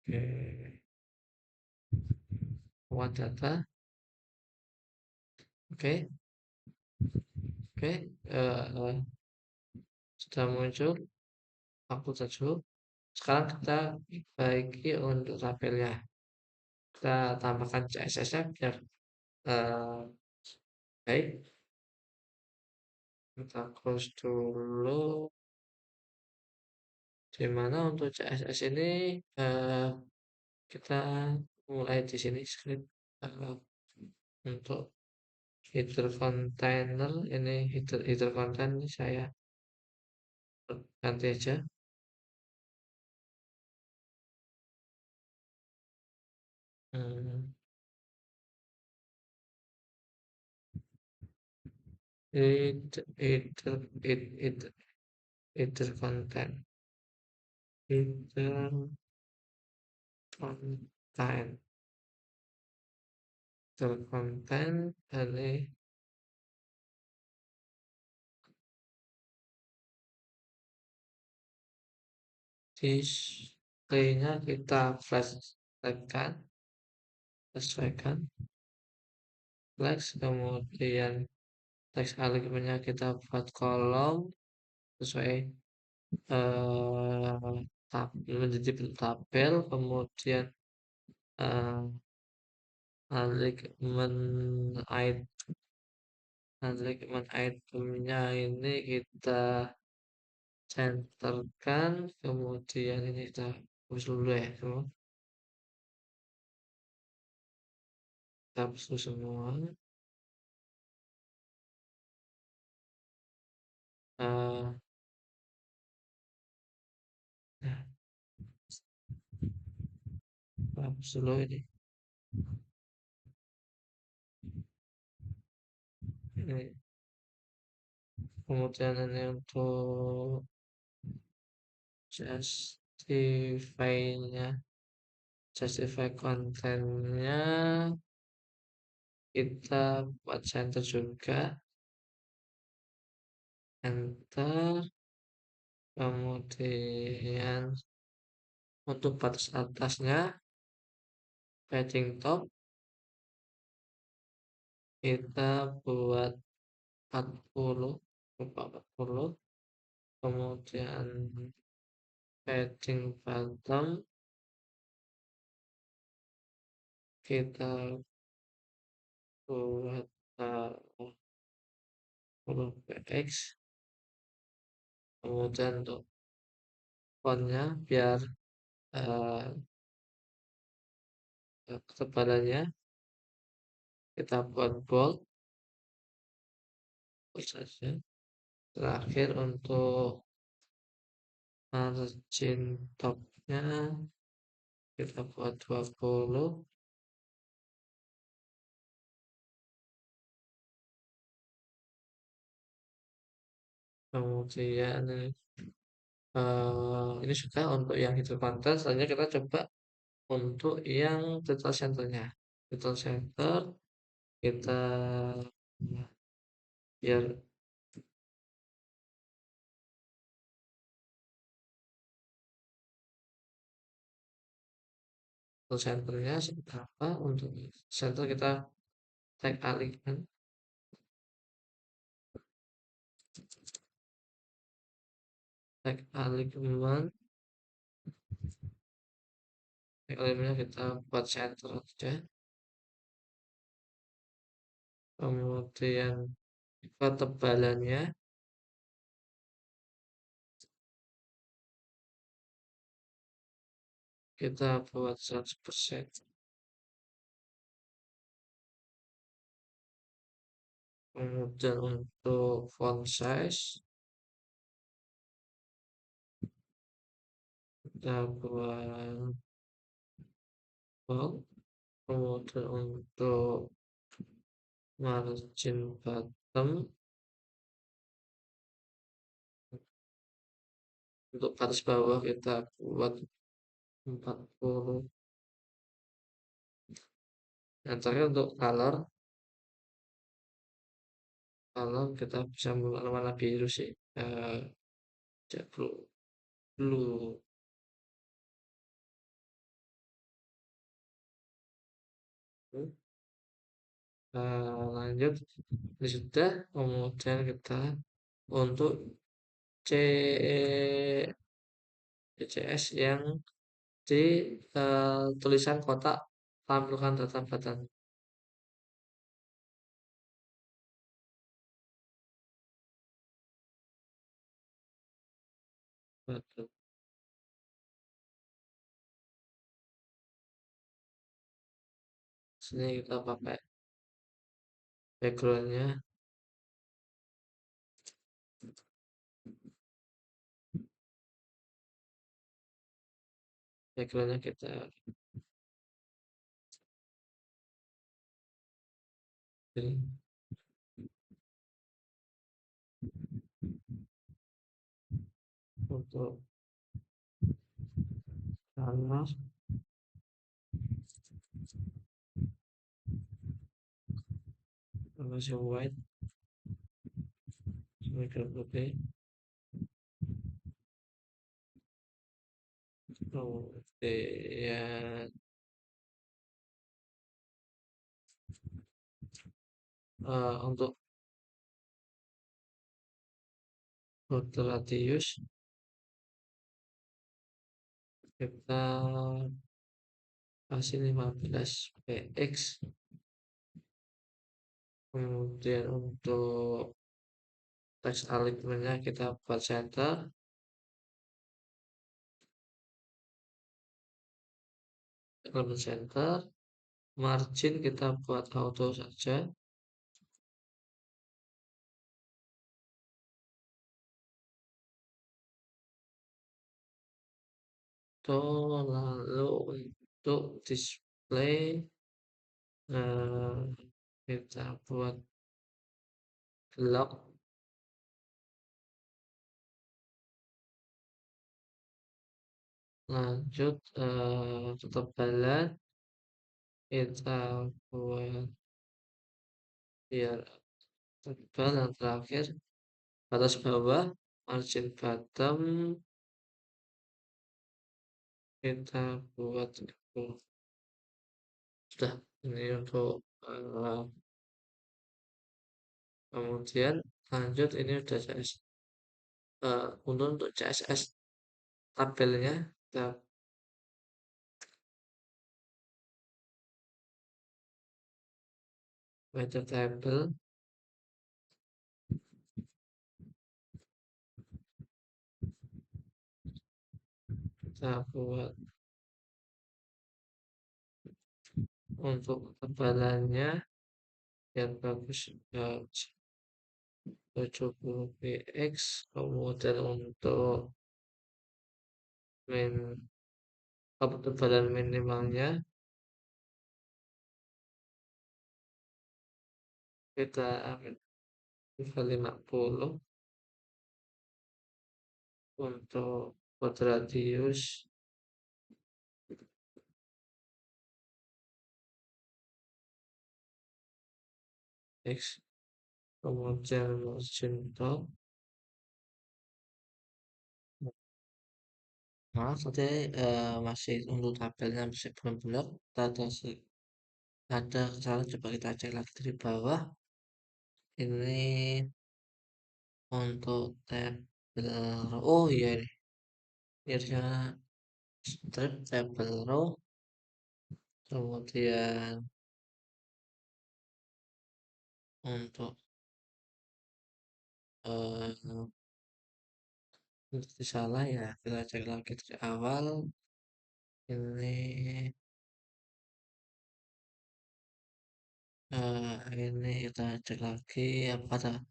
Oke, muat data. Oke, oke, sudah muncul aku tuju. Sekarang kita baiki untuk tabelnya. Kita tambahkan CSS-nya biar eh, baik. Kita close dulu. Dimana untuk CSS ini eh, kita mulai di sini script untuk header container ini header content ini saya ganti aja. Hmm, header content header content header content ini displaynya kita sesuaikan flash, kemudian teks argumennya kita buat kolom sesuai menjadi bentuk tabel, kemudian eh, argumen argumen itemnya ini kita centerkan, kemudian ini kita hapus dulu ya semua, kita hapus dulu semua. Eh, nah, kita hapus dulu ini kemudian ini untuk justify-nya, justify kontennya kita buat center juga, enter, kemudian untuk batas atasnya padding top kita buat 40, 40, kemudian padding bottom kita buat 10 px, kemudian untuk fontnya biar eh, ketebalannya kita buat bold saja. Terakhir untuk margin topnya kita buat 20, kemudian ini juga untuk yang hidden content. Selanjutnya kita coba untuk yang data centernya. Data center kita biar centernya seberapa. Untuk center kita tag alihkan, alignment, alignmentnya kita buat center aja. Kemudian ketebalannya kita buat 100%. Kemudian untuk font size kita buat bold. Kemudian untuk margin bottom, untuk garis bawah kita buat 40. Yang terakhir untuk color kita bisa menggunakan warna biru sih, blue, blue. Lanjut, ini sudah. Kemudian kita untuk C CSS yang di tulisan kotak tampilkan data button. Button. Sini kita pakai backgroundnya, kita pilih untuk color, masih white, semicolon putih. Kemudian untuk border radius kita kasih 15 px. Kemudian untuk text alignmentnya kita buat center, element center. Margin kita buat auto saja. Lalu untuk display kita buat block. Lanjut ketebalan kita buat biar tebal. Dan terakhir batas bawah margin bottom kita buat 10. Sudah, ini untuk kemudian lanjut, ini udah CSS. Untuk CSS tabelnya kita weather table, kita buat untuk ketebalannya yang bagus 70 px. Kemudian untuk ketebalan minimalnya kita ambil 50. Untuk border radius X. Kemudian margin top Maaf tadi masih untuk tabelnya masih belum benar. Ada kesalahan, coba kita cek lagi dari bawah. Ini untuk tabel row. Oh iya ini harusnya strip tabel row. Kemudian untuk eh salah ya, kita cek lagi dari awal. Ini ini kita cek lagi apa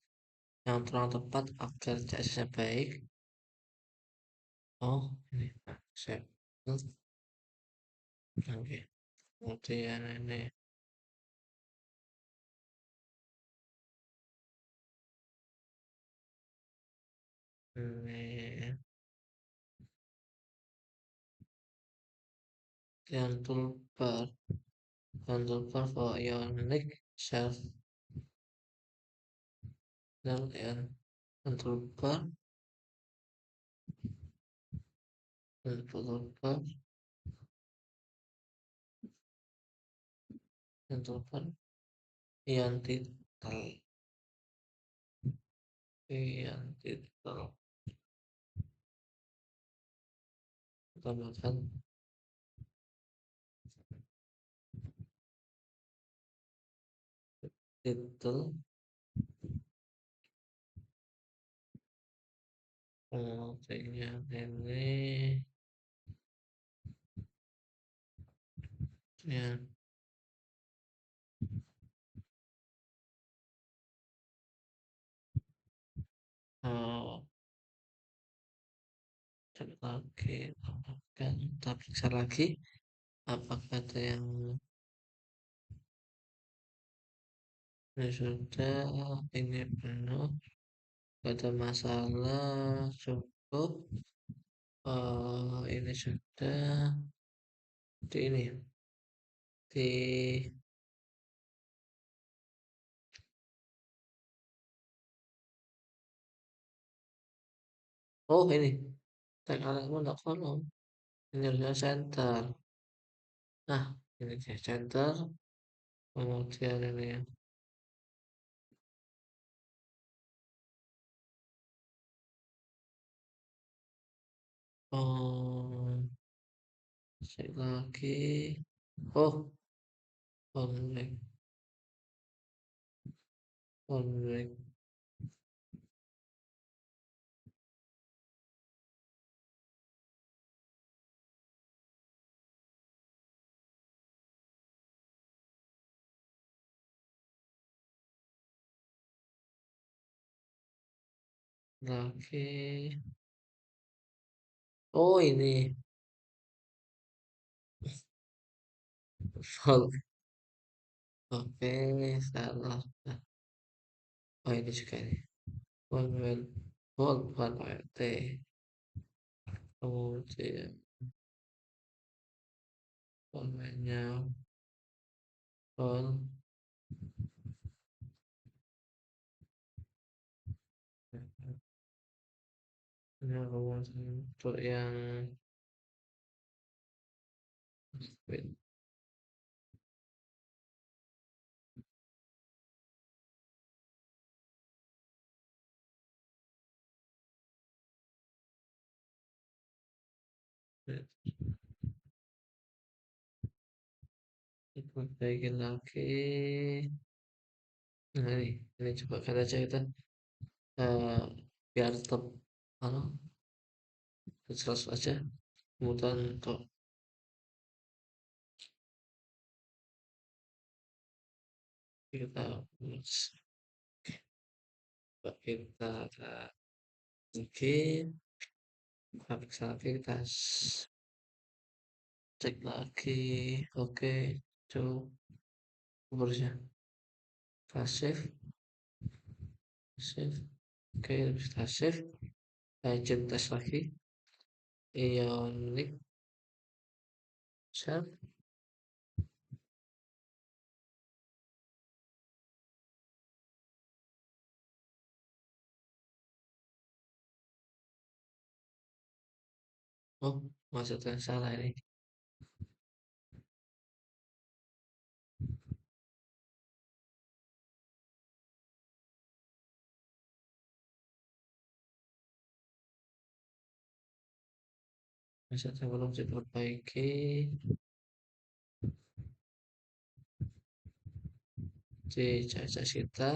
yang kurang tepat agar CSS-nya baik. Oh ini save. Oke, kemudian ini yang toolbar for unique self dan toolbar toolbar toolbar yang titel tambahkan titel, kemudian ini ya oh, cek lagi apakah kita periksa lagi apakah ada yang ini sudah ini penuh, gak ada masalah, cukup. Ini sudah di ini di oh ini tag alatmu nggak kolom, ini harusnya center. Nah ini dia center, kemudian ini oh cek lagi oh connect connect lagi oh ini full. Oke salah. Nah, oh ini juga ini one full bukan ORT, kemudian konvennya full. Nah, kemudian untuk yang wait, wait, kita baikin lagi. Nah ini coba kan aja kita eh, biar tetap ano, jelas aja. Kemudian untuk kita kita mungkin periksa lagi, kita cek lagi. Oke, coba harusnya kita save. Oke, kita save. Lanjut tes lagi. Ionic Shell. Oh, maksudnya salah ini. Maksudnya belum diperbaiki. Di caca kita.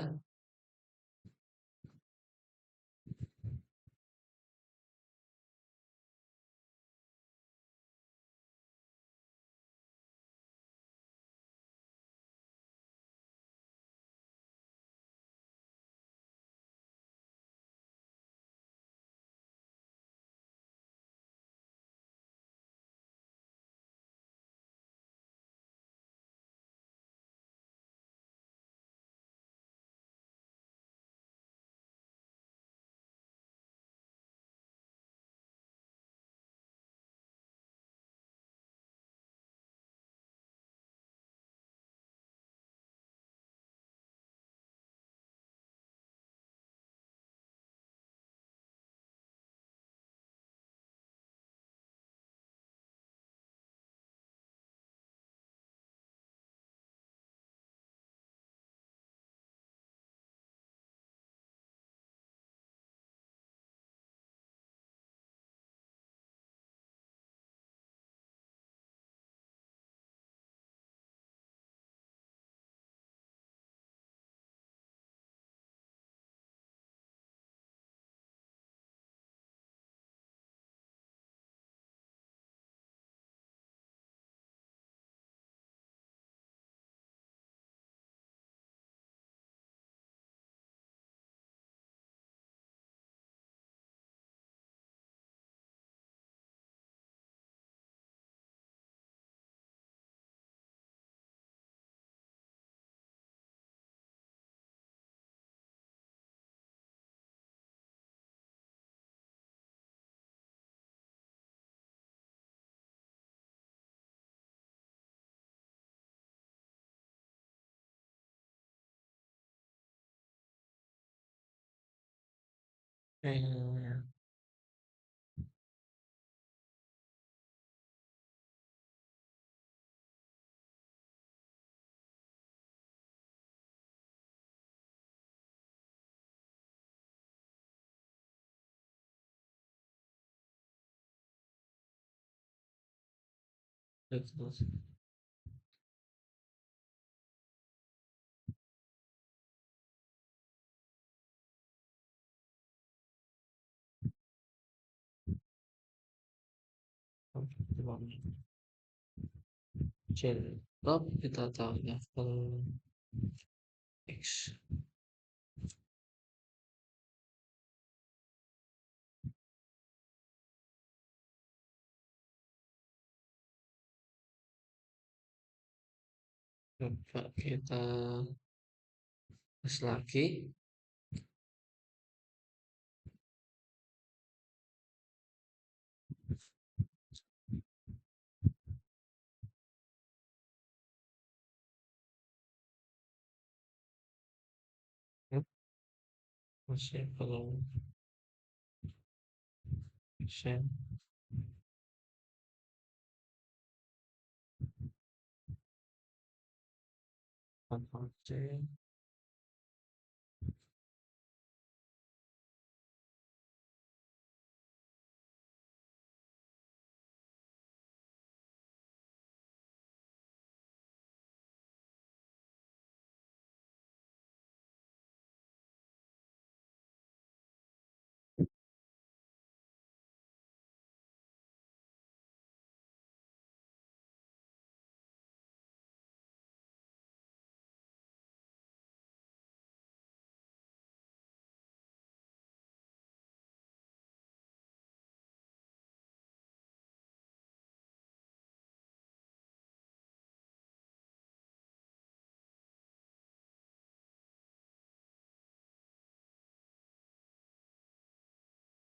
Eh, terus cilok kita tahu level X. Coba kita tes lagi. Hmm, masih belum bisa. Ctrl C.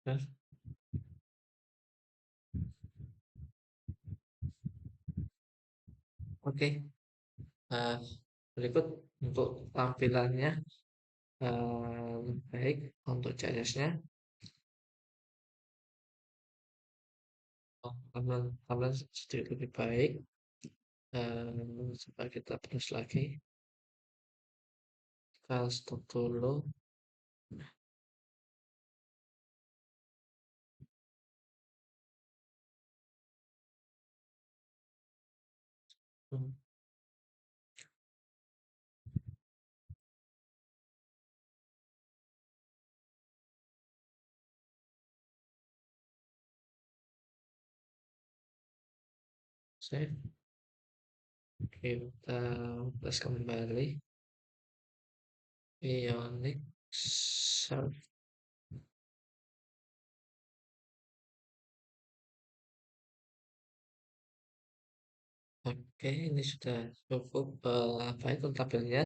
Nah, oke. Nah, berikut untuk tampilannya baik untuk CSS-nya. tampilan tampilan sedikit lebih baik. Coba kita terus lagi. Kita stop dulu. Hmm, Save. Kita tes kembali. Ionic Surf. Oke, ini sudah cukup. Apa itu tabelnya?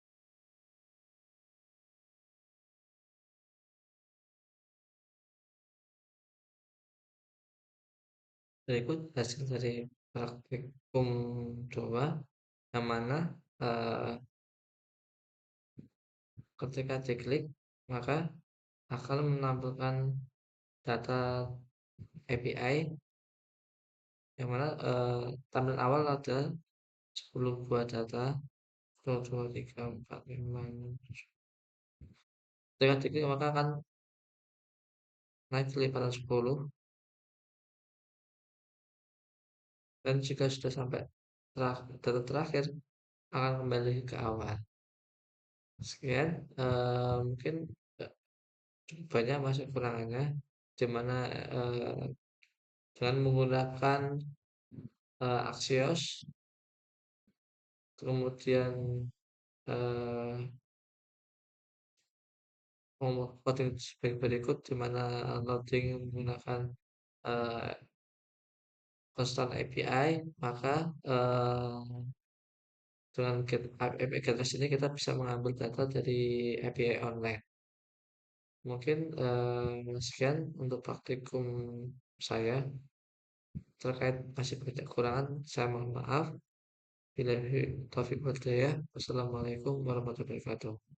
Berikut hasil dari praktikum 2 yang mana eh, ketika diklik maka akan menampilkan data API yang mana tampilan awal ada 10 buah data 1, 2, 3, 4, 5, 6, 7. Ketika diklik maka akan naik ke lipatan 10 dan jika sudah sampai data terakhir akan kembali ke awal. Sekian, mungkin eh, banyak masuk kurangannya di mana dengan menggunakan Axios, kemudian eh, coding sebagai berikut di mana loading menggunakan eh, constant API, maka dengan get API Getres ini kita bisa mengambil data dari API online. Mungkin sekian untuk praktikum saya terkait masih banyak kekurangan. Saya mohon maaf. Bila taufik walhidayah. Wassalamualaikum warahmatullahi wabarakatuh.